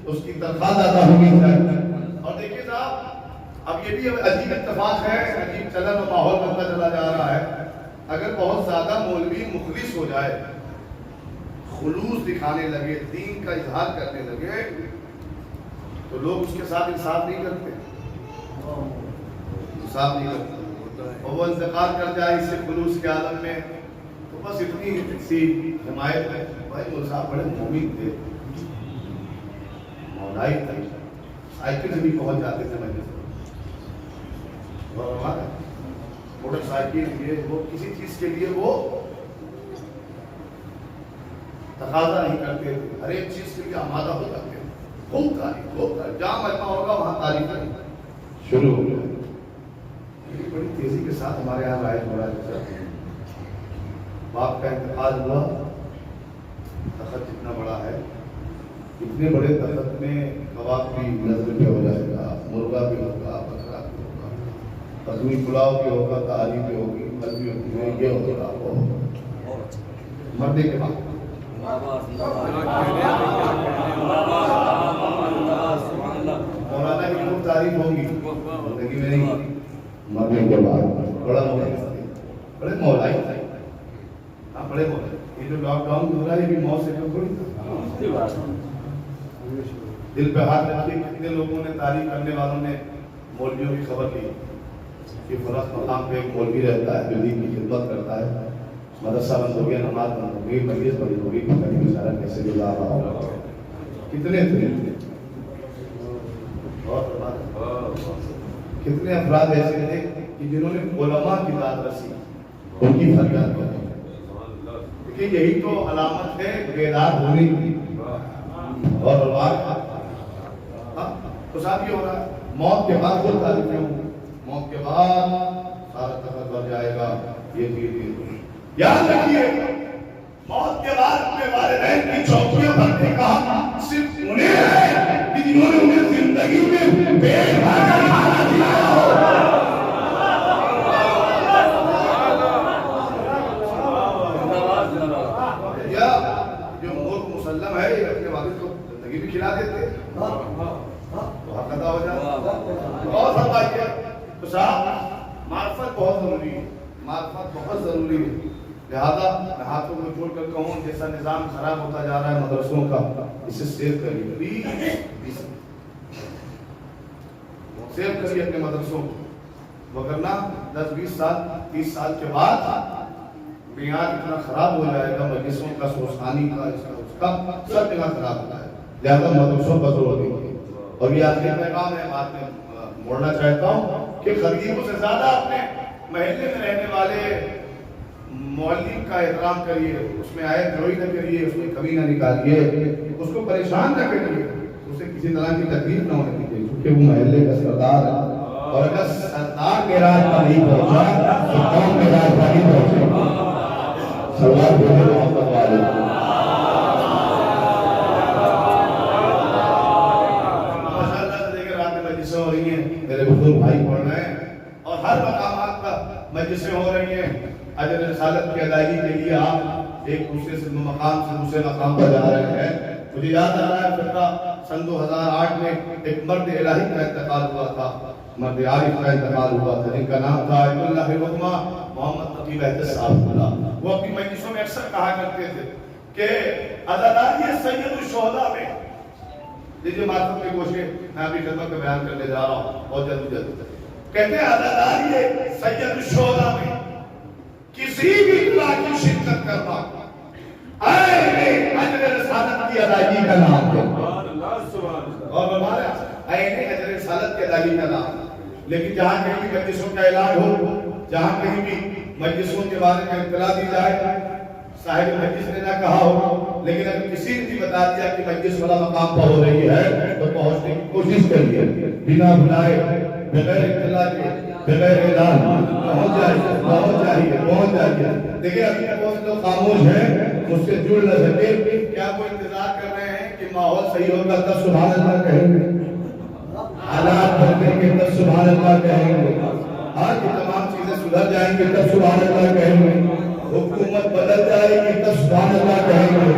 اس کی تنخواہ زیادہ ہونی چاہیے اور دیکھیے صاحب اب یہ بھی عجیب اتفاق ہے عجیب چلن و ماحول بنتا چلا جا رہا ہے اگر بہت زیادہ مولوی مخلص ہو جائے خلوص دکھانے لگے دین کا اظہار کرنے لگے تو لوگ اس کے ساتھ انصاف نہیں کرتے اور وہ انتقال کر جائے اس سے خلوص کے عالم میں تو بس اتنی سی حمایت ہے بھائی وہ صاحب بڑے مومن تھے مولائی تھے سائیکل سے بھی پہنچ جاتے تھے مجلس اور موٹر سائیکل لیے وہ کسی چیز کے لیے وہ تقاضا نہیں کرتے تھے ہر ایک چیز کے لیے آمادہ ہو جاتے ہیں خوب تعریف جہاں مجمع ہوگا وہاں تعریف شروع ہو جائے بڑی تیزی کے ساتھ ہمارے یہاں رائج ہو رہا ہے باپ کا انتقال ہوا تخت جتنا بڑا ہے اتنے بڑے تخت میں کباب بھی نظر پہ ہو جائے گا مرغا بھی ہوگا بکرا بھی ہوگا قدمی پلاؤ بھی ہوگا تالی بھی ہوگی پھل بھی ہوگی یہ ہوگا وہ مرنے کے بعد مولانا کی خوب تعریف ہوگی زندگی میں نہیں مرنے کے بعد بڑا بڑے مولائی ہاں بڑے مولائی یہ جو لاک ڈاؤن ہو رہا ہے یہ بھی موت سے کم تھوڑی تھا دل پہ ہاتھ رکھ کے کتنے لوگوں نے تعریف کرنے والوں نے مولویوں کی خبر لی کہ فرق مقام پہ ایک مولوی رہتا ہے جو دین کی خدمت کرتا ہے مدرسہ بند ہو گیا نماز بند ہو گئی مجلس بند ہو گئی پتہ نہیں بیچارہ کیسے گزار رہا ہوگا کتنے تھے کتنے افراد ایسے تھے کہ جنہوں نے علماء کی داد رسی ان کی فریاد کری کیونکہ یہی تو علامت ہے بیدار ہونے کی اور تو صاحب یہ ہو رہا ہے موت کے بعد خود تعریفیں ہوں موت کے بعد سارا تخت بھر جائے گا یہ چیز یاد رکھیے موت کے بعد اپنے والدین کی چوکیوں پر نے کہا صرف انہیں ہے کہ جنہوں نے انہیں زندگی میں پیٹ بھر کر کھانا کھلایا ہو یا جو ملک مسلم ہے یہ اپنے والد کو زندگی بھی کھلا دیتے تو حق ادا ہو جاتا بہت فرمائیے تو صاحب معرفت بہت ضروری ہے معرفت بہت ضروری ہے لہذا میں ہاتھوں کو جوڑ کر کہوں جیسا نظام خراب ہوتا جا رہا ہے مدرسوں کا اسے سیو کریے پلیز سیو کریے اپنے مدرسوں کو وگرنہ 10-20 سال 30 سال کے بعد بنیاد اتنا خراب ہو جائے گا مجلسوں کا سوسانی کا اس کا سب جگہ خراب ہوتا ہے لہذا مدرسوں پر زور دیں اور یہ آخری پیغام ہے بات میں موڑنا چاہتا ہوں کہ خطیبوں سے زیادہ اپنے محلے میں رہنے والے معلم کا احترام کریے اس میں آیت جوئی نہ کریے اس میں کمی نہ نکالیے اس کو پریشان نہ کریے اسے کسی طرح کی تکلیف نہ ہونے دیجیے کیونکہ وہ محلے کا سردار ہے اور اگر سردار معراج پر نہیں پہنچا تو قوم معراج پر نہیں پہنچے سردار بولے محمد والے ماشاءاللہ سے دیکھ رات میں مجلسیں ہو رہی ہیں میرے بزرگ بھائی پڑھ رہے ہیں اور ہر مقامات پر مجلسیں ہو رہی ہیں اجر رسالت کی ادائیگی کے لیے آپ ایک دوسرے سے مقام سے دوسرے مقام پر جا رہے ہیں مجھے یاد آ رہا ہے فرقہ سن 2008 میں ایک مرد الہی کا انتقال ہوا تھا مرد عارف کا انتقال ہوا تھا جن کا نام تھا اللہ محمد تقی صاحب اللہ وہ اپنی مجلسوں میں اکثر کہا کرتے تھے کہ عزاداری سید الشہداء میں دیکھیے معرفت میں کوشش میں ابھی خدمت کا بیان کرنے جا رہا ہوں بہت جلدی کہتے ہیں عزاداری سید الشہداء میں کسی بھی طرح کی شرکت کرنا اجر رسالت کی ادائیگی کا نام ہے اور ہمارا اجر رسالت کی ادائیگی کا نام. لیکن جہاں کہیں بھی مجلسوں کا اعلان ہو, جہاں کہیں بھی مجلسوں کے بارے میں اطلاع دی جائے, صاحب مجلس نے نہ کہا ہو لیکن اگر کسی نے بھی بتا دیا کہ مجلس والا مقام پر ہو رہی ہے تو پہنچنے کی کوشش کریے بنا بلائے بغیر اطلاع کے بغیر اعلان پہنچ جائیے. دیکھیں ابھی تک بہت لوگ خاموش ہیں, اس سے جڑ نہ سکے. کیا وہ انتظار کر رہے ہیں کہ ماحول صحیح ہوگا تب سبحان اللہ کہیں گے, حالات بدلیں گے تب سبحان اللہ کہیں گے, آج کی تمام چیزیں سدھر جائیں گے تب سبحان اللہ کہیں گے, حکومت بدل جائے گی تب سبحان اللہ کہیں گے.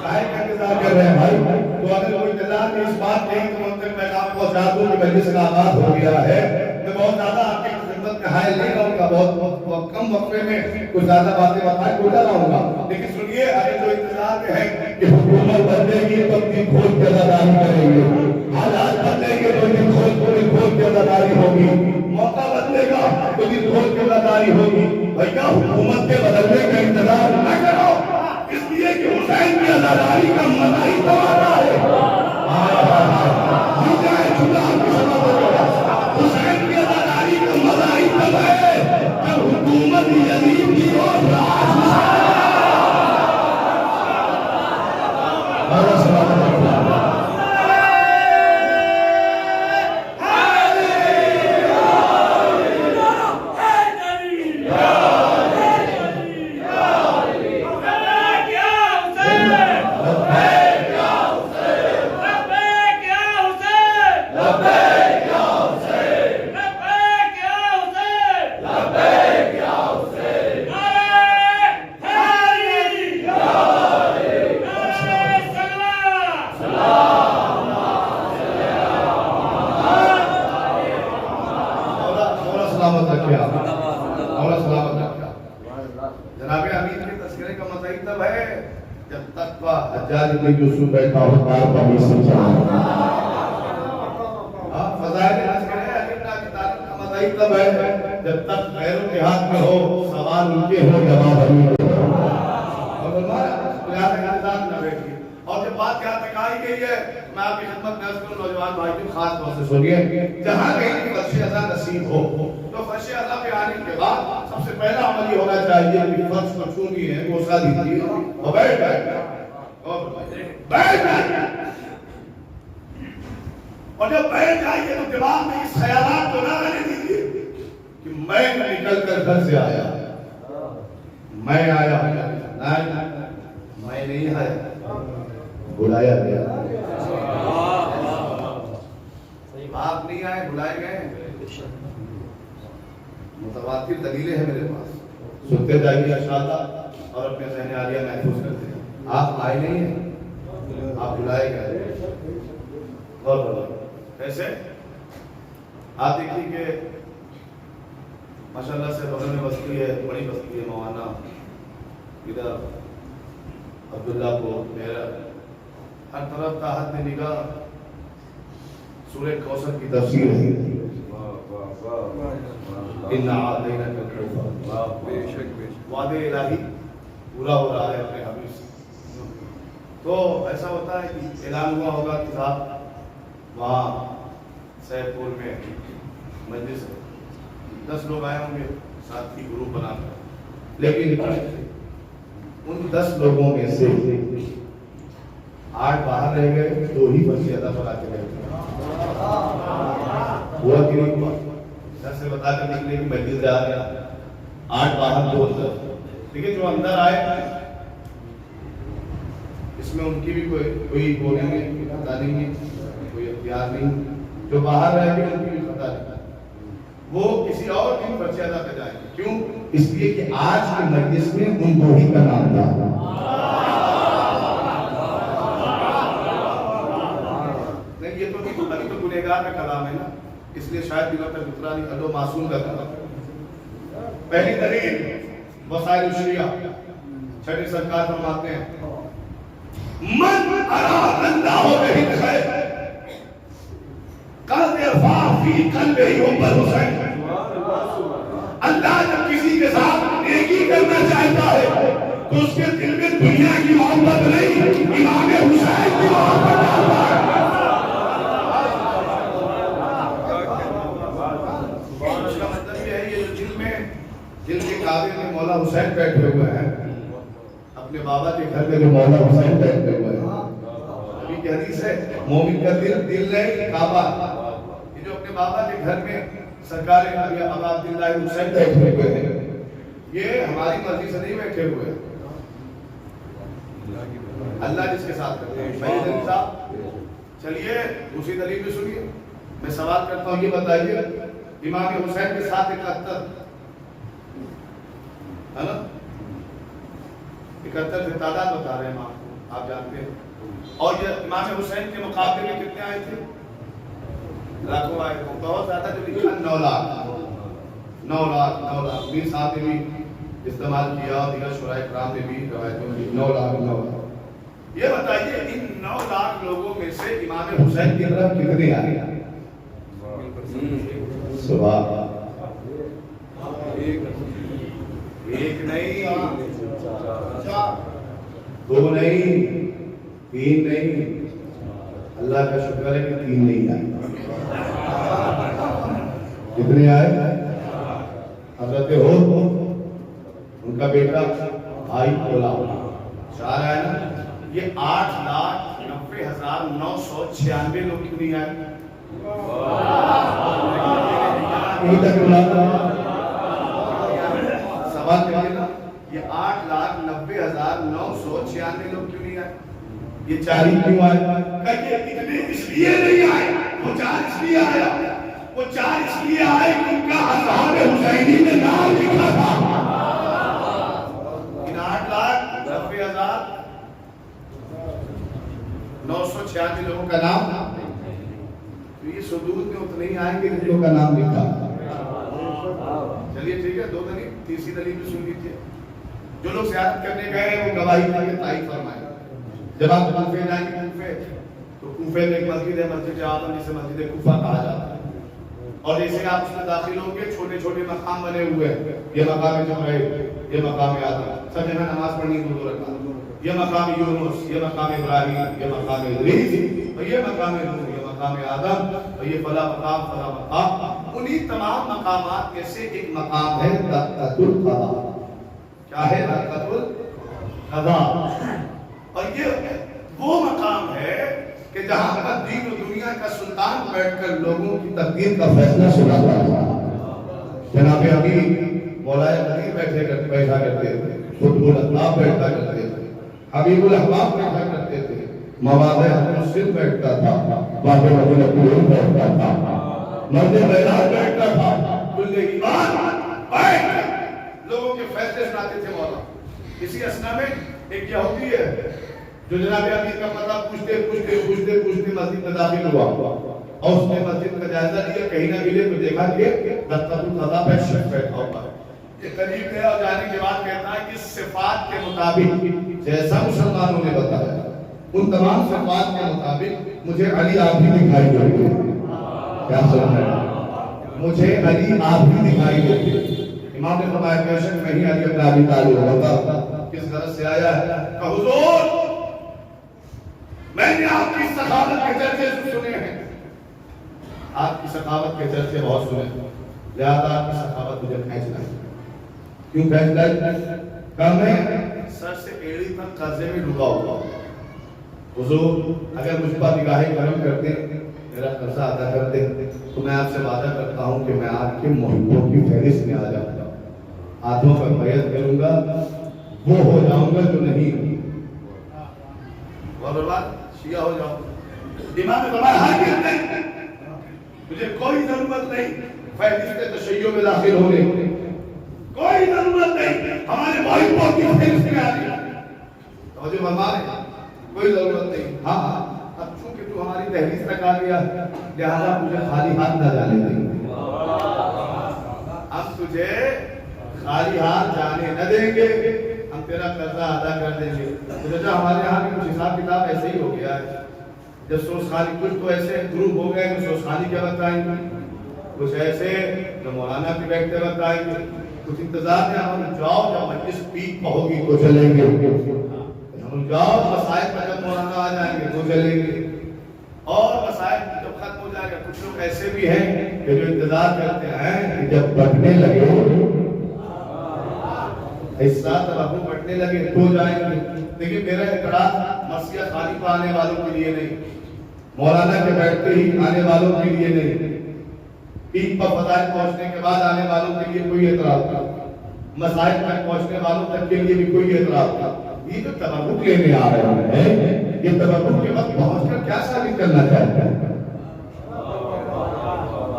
صاحب کا انتظار کر رہے ہیں بھائی. تو اگر کوئی انتظار میں اس بات نہیں تو ان تک پیغام پہنچا دوں کہ مجلس کا آغاز ہو گیا ہے. میں بہت زیادہ آپ کی خدمت کا حائل نہیں رہوں گا, بہت کم وقفے میں کچھ زیادہ باتیں بتائے بولا رہوں گا. لیکن سنیے, اگر جو انتظار میں ہے کہ حکومت بدلے گی تو دن کھول کے عزاداری کریں گے, حالات بدلیں گے تو دن کھول کے عزاداری ہوگی, موقع بدلے گا تو دن کھول کے عزاداری ہوگی. بھیا حکومت کے بدلنے کا انتظار نہ کرو, اس لیے کہ حسین کی عزاداری کا مزہ ہی تمہارا ہے. حسین کی عزاداری کا مزہ ہی تب ہے جب حکومت یزید کی اور یوسف بیٹھا ہوتا ہے پانی سے چاہتا فضائل عسکر کا مزائی تب ہے جب تک غیروں کے ہاتھ میں ہو, سوال ان کے ہو, جواب ہمیں اور جب بات یہاں تک آئی گئی ہے میں آپ کی خدمت میں عرض کروں نوجوان بھائیوں خاص طور سے سنیے, جہاں کہیں فرش عزا نصیب ہو تو فرش عزا پہ آنے کے بعد سب سے پہلا عمل یہ ہونا چاہیے کہ فرش کو چھونی ہے, گوشہ دیجیے اور بیٹھ جائے اور جب بیٹھ جائیے تو دماغ میں اس خیالات کو نہ رہنے دیجیے کہ میں نکل کر گھر سے آیا, میں آیا, میں نہیں آیا, بلایا گیا. آپ نہیں آئے, بلائے گئے. متواتر دلیلیں ہیں میرے پاس, سنتے جائیے اشارہ اور اپنے ذہن عالیہ محفوظ کرتے ہیں. آپ آئے نہیں ہیں, آپ بلائے گئے. کیسے آپ دیکھیے کہ ماشاءاللہ سے بغل میں بستی ہے, بڑی بستی ہے موانا, ادھر عبداللہ کو میرا ہر طرف کا حد میں نگاہ سورہ کوثر کی تفسیر ہے. وعدے الہی پورا ہو رہا ہے اپنے حبیب سے. تو ایسا ہوتا ہے کہ اعلان ہوا ہوگا کہ صاحب وہاں سیف پور میں مجلس ہے, 10 لوگ آئے ہوں گے ساتھ کی گروپ بنا کر, لیکن ان 10 لوگوں میں سے 8 باہر رہ گئے, 2 ہی فرش عزا پر آ کے رہ گئے. ہوا کہ نہیں ہوا؟ گھر سے بتا کر نکلے کہ مجلس جا رہا, 8 باہر 2 اندر. دیکھیں جو اندر آئے اس میں ان کی بھی کوئی وہ نہیں ہے, خطا نہیں ہے, کوئی اختیار نہیں. جو باہر رہ گئے ان کی بھی خطا نہیں, وہ کسی اور دن فرش عزا پہ جائیں گے. کیوں؟ اس لیے کہ آج کے مجلس میں ان 2 ہی کا نام تھا. نہیں, یہ تو ابھی تو گنہگار کا کلام ہے نا, اس لیے شاید دلوں تک اترا نہیں, اللہ معصوم کا کلام. پہلی دلیل وسائل الشریعہ, چھٹے سرکار فرماتے ہیں فی قلبہ حب الحسین. اللہ جب کسی کے ساتھ نیکی کرنا چاہتا ہے تو اس کے دل میں دنیا کی محبت نہیں, امام حسین کی محبت ڈالتا ہے. اس کا مطلب یہ ہے یہ دل کے کعبے میں مولا حسین بیٹھے ہوئے ہیں, اپنے بابا کے گھر میں جو مولا حسین بیٹھے ہوئے ہیں. ابھی کی حدیث ہے مومن کا دل نہیں کعبہ. یہ جو اپنے بابا کے گھر میں سرکار ابا عبداللہ حسین بیٹھے ہوئے ہیں, یہ ہماری مرضی سے نہیں بیٹھے ہوئے ہیں, اللہ جس کے ساتھ کرتے ہیں. دلیل صاحب چلیے اسی دلیل میں سنیے. میں سوال کرتا ہوں, یہ بتائیے امام حسین کے ساتھ 71 ہے نا, 71 سے تعداد بتا رہے ہیں آپ جانتے ہیں. اور یہ امام حسین کے مقابلے میں کتنے آئے تھے؟ لاکھوں آئے تھے. بہت زیادہ جو لکھا 9 لاکھ. میر صاحب نے بھی استعمال کیا اور دیگر شورائے کرام نے بھی روایتوں میں 9 لاکھ. یہ بتائیے ان 9 لاکھ لوگوں میں سے امام حسین کی طرف کتنے آئے؟ سبحان ایک نہیں, 2 نہیں, 3 نہیں. اللہ کا شکر ہے کہ 3 نہیں آئے. کتنے آئے؟ حضرت ہود, ان کا بیٹا بھائی بولا 4 آئے نا. یہ 8,90,996 لوگ کیوں نہیں آئے؟ سوال کریے نا, یہ 8,90,996 لوگ کیوں نہیں آئے؟ یہ 4 ہی کیوں آئے؟ کہتے اتنے اس لیے نہیں آئے, وہ 4 اس لیے آیا, وہ 4 اس لیے آئے کہ ان کا اصحاب حسینی میں نام لکھا تھا. ان 8,90,996 لوگوں کا نام, تو یہ صدور میں اتنے ہی آئیں گے جن لوگوں کا نام لکھا. چلیے ٹھیک ہے, 2 دلیل, تیسری دلیل بھی سن لیجیے. جو لوگ زیارت کرنے گئے وہ گواہی کر کے تائید فرمائے. جب آپ کوفے جائیں گے, کوفے تو کوفے میں ایک مسجد ہے, مسجد اعظم, جسے مسجد کوفہ کہا جاتا ہے. اور جیسے آپ اس میں داخل ہوں گے چھوٹے چھوٹے مقام بنے ہوئے ہیں. یہ مقام جبرائیل, یہ مقام آدم, سب جگہ نماز پڑھنی 2 رکعت. یہ مقام یونس, یہ مقام ابراہیم, یہ مقام ادریس, اور یہ مقام نوح, یہ مقام آدم, اور یہ فلا مقام فلا مقام. انہی تمام مقامات میں سے ایک مقام ہے دقۃ القضاء. کیا ہے دقۃ القضاء؟ اور یہ وہ مقام ہے کہ جہاں پر دین و دنیا کا سلطان بیٹھ کر لوگوں کی تقدیر کا فیصلہ سناتا ہے. جناب ابھی مولا قدیر بیٹھا کرتے تھے, قطب الاطراف بیٹھا کرتے تھے, حبیب الاحباب بیٹھا کرتے تھے, مواضع المسجد بیٹھتا تھا, باب الرجل بیٹھتا تھا, مرد بیدار بیٹھتا تھا. کل ایمان بیٹھ لوگوں کے فیصلے سناتے تھے مولا. اسی اسنا میں ایک یہودی ہے جو جناب امیر کا پتہ پوچھتے مسجد میں داخل ہوا, اور اس نے مسجد کا جائزہ لیا, کہیں نہ ملے تو دیکھا کہ دقۃ القضاء پہ شخص بیٹھا ہوا ہے. یہ قریب ہے اور جانے کے بعد کہتا ہے کہ صفات کے مطابق جیسا مسلمانوں نے بتایا ان تمام صفات کے مطابق مجھے علی آپ ہی دکھائی دیتے. کیا سن رہے ہیں؟ مجھے علی آپ ہی دکھائی دیتے. امام نے فرمایا بے شک میں ہی علی ابن ابی طالب ہوتا. کس غرض سے آیا ہے کہ حضور میں نے آپ کی سخاوت کے چرچے سنے ہیں, آپ کی سخاوت کے چرچے بہت سنے, لہذا آپ کی سخاوت مجھے کھینچ لائی. کیوں کھینچ لائی؟ کہ میں سر سے ایڑی تک قرضے میں ڈوبا ہوا. حضور اگر مجھ پر نگاہ کرم کرتے, میرا قرضہ ادا کرتے, تو میں آپ سے وعدہ کرتا ہوں کہ میں آپ کے محبوں کی فہرست میں آ جاؤں گا, ہاتھوں پر بیعت کروں گا, وہ ہو جاؤں گا جو نہیں. اور بعد شیعہ ہو جاؤں. امام نے فرمایا ہرگز نہیں, مجھے کوئی ضرورت نہیں فہرست تشیع میں داخل ہونے, کوئی ضرورت نہیں ہمارے محبوں کی فہرست میں آنے. توجہ فرما رہے, کوئی ضرورت نہیں. ہاں اب چونکہ تو ہماری تحریر تک آ گیا, لہذا مجھے خالی ہاتھ نہ جانے دیں. ہم تجھے خالی ہاتھ جانے نہ دیں گے, ہم تیرا قرضہ ادا کر دیں گے. تو ہمارے یہاں بھی کچھ حساب کتاب ایسے ہی ہو گیا ہے. جب سوس خالی کچھ تو ایسے گروپ ہو گئے کہ سوس خالی کیا بتائیں گے, کچھ ایسے جو مولانا کے بیٹھتے وقت آئیں گے، کچھ انتظار میں ہم جاؤ جب مجلس پیک پہ ہوگی تو چلیں گے، ہم جاؤ مسائل پر جب مولانا آ جائیں گے تو چلیں گے، اور مسائل جب ختم ہو جائے گا کچھ لوگ ایسے بھی ہیں کہ جو انتظار کرتے ہیں کہ جب بڑھنے لگے حصہ تباہو بڑھنے لگے تو جائیں گے۔ لیکن میرا اعتراض مسجد خالی پہ آنے والوں کے لیے نہیں، مولانا کے بیٹھتے ہی آنے والوں کے لیے نہیں، پیک پر فضائل پہنچنے کے بعد آنے والوں کے لیے کوئی اعتراض تھا، مسائل تک پہنچنے والوں تک کے لیے بھی کوئی اعتراض تھا۔ یہ جو تبرک لینے آ رہے ہیں، یہ تبرک کے وقت پہنچ کر کیا ثابت کرنا چاہتے ہیں؟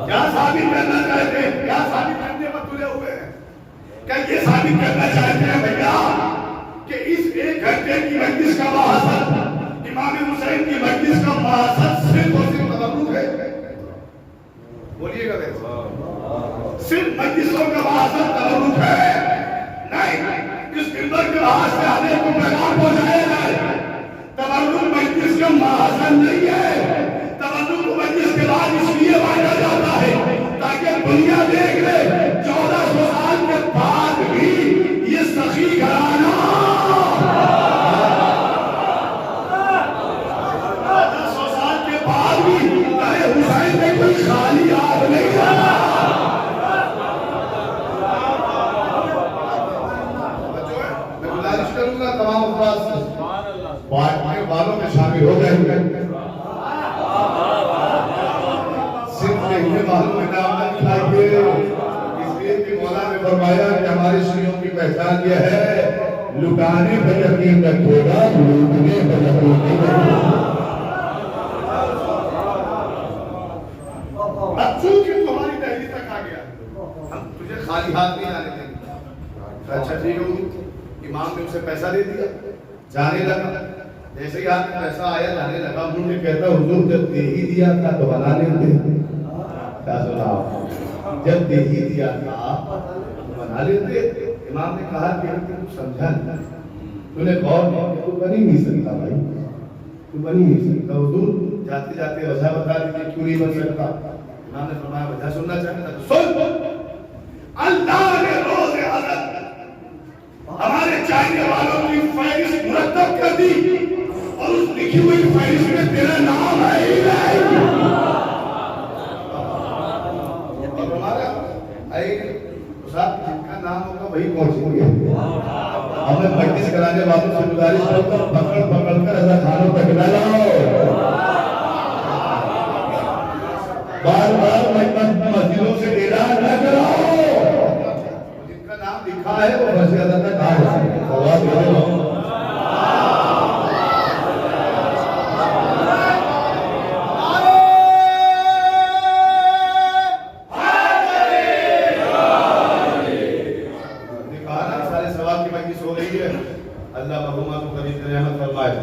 کیا ثابت کرنا چاہتے ہیں؟ کیا ثابت کرنے پر تلے ہوئے ہیں؟ کیا یہ ثابت کرنا چاہتے ہیں بھیا کہ اس 1 گھنٹے کی مجلس کا مقصد امام حسین کی مجلس کا مقصد صرف اور صرف تبرک ہے؟ بولیے گا صرف مجلسوں کا مقصد تبرک ہے؟ نہیں، اس منبر کے باہر سے آنے کو پیغام پہنچایا جائے، تبرک مجلس کا مقصد نہیں ہے۔ تبرک مجلس کے بعد اس لیے بانٹا جاتا ہے تاکہ دنیا دیکھ لے 1400 سال کے بعد بھی یہ سخی گھرانہ 1400 سال کے بعد بھی حسین میں کوئی خالی ہاتھ نہیں رہا۔ میں گزارش کروں گا تمام افراد سے بانٹنے والوں میں شامل ہو جائیں گے، صرف دیکھنے والوں میں نام نہ لکھائیے، اس لیے کہ مولا نے فرمایا کہ ہمارے شیعوں کی پہچان یہ ہے لٹانے پر یقین رکھے گا، لوٹنے پر یقین نہیں رکھے گا۔ اب چونکہ تمہاری دہلی تک آ گیا، ہم تجھے خالی ہاتھ نہیں آنے دیں گے۔ اچھا ٹھیک ہے، امام نے اسے پیسہ دے دیا، جانے لگا، جیسے ہی آپ پیسہ آیا جانے لگا، مجھے کہتا حضور جب دے ہی دیا تھا تو بنا لیتے۔ کیا سنا آپ؟ جب دے ہی دیا تھا تو بنا لیتے۔ امام نے کہا کہ تو سمجھا نہیں، تو نے غور نہیں، تو بن ہی نہیں سکتا بھائی، تو بن ہی نہیں سکتا۔ حضور جاتے جاتے وجہ بتا دیتے کیوں نہیں بن سکتا؟ امام نے فرمایا وجہ سننا چاہتا تھا، سن، اللہ نے روز عدد ہمارے چاہنے والوں کی فہرست مرتب کر دی، اور اس لکھی ہوئی فہرست میں تیرا نام ہے ہی نہیں۔ اور ہمارا صاحب جن کا نام ہوگا وہی پہنچیں گے۔ ہمیں مجلس کرانے والوں سے گزارش کرتا ہوں پکڑ پکڑ کر رضا خانوں تک نہ لاؤ، بار بار مسجدوں سے اعلان نہ کراؤ، جن کا نام لکھا ہے وہ بس زیادہ تک آ جائے۔ اللہ مرحومہ کو قریب سے رحمت فرمائے۔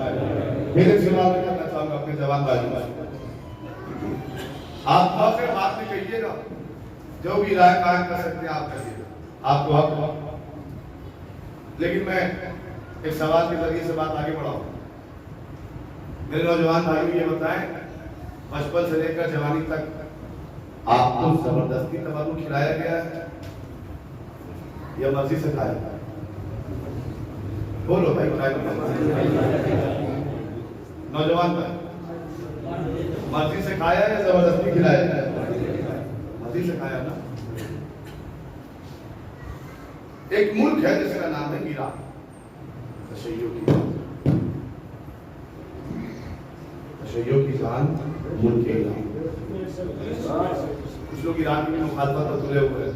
میرے سوال میں کرنا چاہوں گا اپنے جوان بھائی آپ آخر بات میں کہیے گا، جو بھی رائے قائم کر سکتے ہیں آپ کہیے گا، آپ کو حق ہو۔ لیکن میں ایک سوال کے ذریعے سے بات آگے بڑھاؤں۔ میرے نوجوان بھائیوں یہ بتائیں، بچپن سے لے کر جوانی تک آپ کو زبردستی تبرک کھلایا گیا ہے یا مرضی سے کھایا گیا؟ بولو بھائی، نوجوان بھائی، مرضی سے کھایا یا زبردستی کھلایا؟ مرضی سے کھایا نا۔ ایک ملک ہے جس کا نام ہے ایران، تشیع کی جان ملک ایران۔ کچھ لوگ ایران کی مخالفت پر تلے ہوئے ہیں،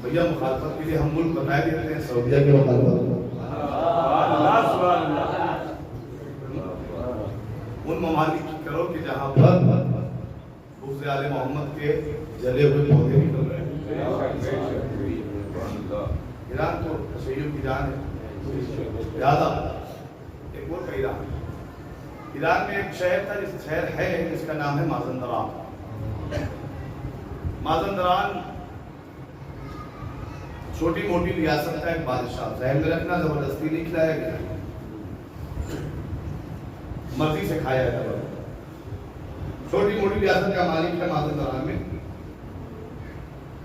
بھیا مخالفت کے لیے ہم ملک بتائے دیتے ہیں، سعودیہ کی مخالفت ان ممالک کی کرو کہ جہاں پر بغض آل محمد کے جلے ہوئے پودے نکل رہے ہیں۔ ایران تو تشیع کی جان ہے زیادہ۔ ایک اور کا ایران میں ایک شہر تھا، جس شہر ہے جس کا نام ہے مازندران۔ مازندران چھوٹی موٹی ریاست کا ایک بادشاہ، ذہن میں رکھنا زبردستی نہیں کھلایا گیا، مرضی سے کھایا گیا۔ چھوٹی موٹی ریاست کا مالک ہے مازندران میں،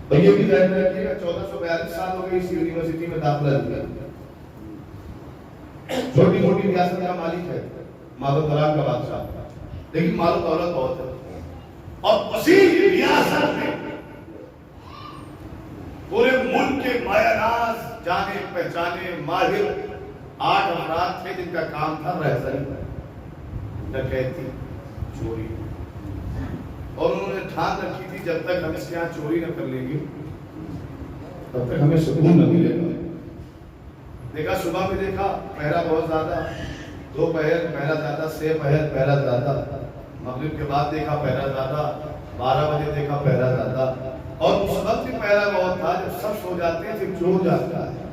اور یہ بھی ذہن میں رکھیے گا 1442 سال ہو گئے اس یونیورسٹی میں داخلہ لیا. چھوٹی موٹی ریاست کا مالک ہے مال و دولت کا بادشاہ، لیکن مال و دولت بہت ہے. اور اسی ریاست میں پورے ملک کے مایہ ناز جانے پہچانے ماہر 8 افراد تھے جن کا کام تھا رہزنی، ڈکیتی، چوری. اور انہوں نے ٹھان رکھی تھی جب تک ہم اس کے یہاں چوری نہ کر لیں گے تب تک ہمیں سکون نہ ملے گا. دیکھا صبح میں دیکھا پہرا بہت زیادہ، 2 پہر پہرا زیادہ، 6 پہر پہرا زیادہ. مغرب کے بعد دیکھا پہرا زیادہ، 12 بجے دیکھا پہرا زیادہ. اور اس وقت بھی پہرا بہت تھا جب سب سو جاتے ہیں پھر چور جاتا ہے.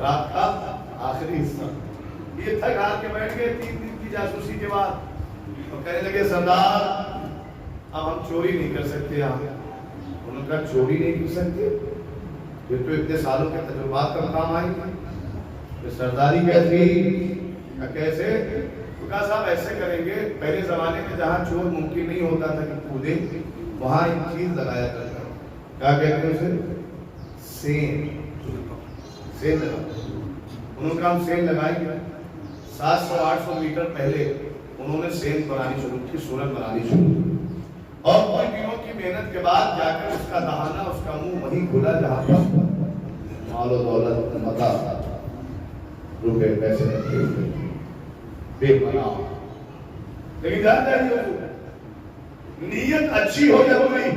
رات کا آخری حصہ یہ تھک ہار کے بیٹھ گئے 3 دن کی جاسوسی کے بعد. اور کہنے لگے سردار اب ہم چوری نہیں کر سکتے. انہوں نے کہا چوری نہیں کر سکتے؟ یہ تو اتنے سالوں کے تجربات کا کام آئی ہے. سرداری کیسے؟ تو کہا صاحب ایسے کریں گے، پہلے زمانے میں جہاں چور ممکن نہیں ہوتا تھا کہ کودے وہاں ایک چیز لگایا کرتا. کیا کہتے ہیں اسے؟ سین. سین لگا. انہوں نے کہا ہم سین لگائیں گے. 700-800 میٹر پہلے انہوں نے سین بنانی شروع کی، سورج بنانی شروع کی. اور کئی دنوں کی محنت کے بعد جا کر اس کا دہانہ، اس کا منہ وہیں کھلا جہاں پر مال و دولت، متا، روپے پیسے رکھے ہوئے بے پناہ. لیکن جانتا ہے نیت اچھی ہو یا بری،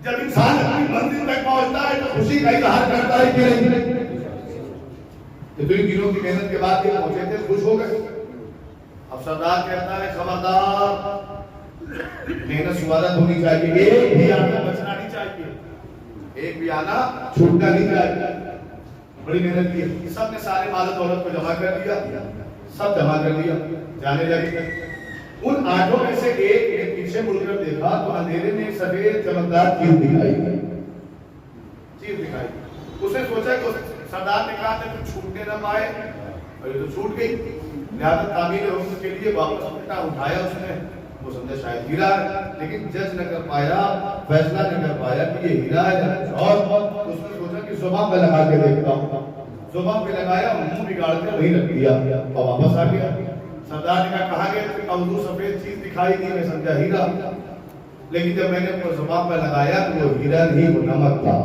جب انسان اپنی منزل تک پہنچتا ہے تو خوشی کا اظہار کرتا ہے کہ نہیں. تو ان دنوں کی محنت کے بعد یہ پہنچے تھے، خوش ہو گئے. اب سردار کہتا ہے خبردار محنت شمارت ہونی چاہیے، ایک بھی آنا بچنا نہیں چاہیے، ایک بھی آنا چھوٹنا نہیں چاہیے. بڑی محنت کی. سب نے سارے مال و دولت کو جمع کر دیا، سب جمع کر دیا، جانے لگے. ان 8 میں سے ایک نے پیچھے مڑ کر دیکھا تو اندھیرے میں ایک سفید چمکدار چیز دکھائی. اس نے سوچا کہ سردار نے کہا تھا کہ چھوٹنے نہ پائے، اور یہ تو چھوٹ گئی. لہٰذا تعمیر حکم کے لیے واپس الٹا اٹھایا اس نے. وہ سمجھا شاید ہیرا ہے، لیکن جج نہ کر پایا، فیصلہ نہ کر پایا کہ یہ ہیرا ہے. اور اس نے سوچا کہ زبان پہ لگا کے دیکھتا ہوں. زبان پہ لگایا، منہ بگاڑ کے وہیں رکھ دیا اور واپس آ گیا. سردار نے کہا کہاں گئے تھے؟ موضوع سفید چیز دکھائی دی، میں سمجھا ہیرا، لیکن جب میں نے زبان پہ لگایا تو وہ ہیرا نہیں، وہ نمک تھا.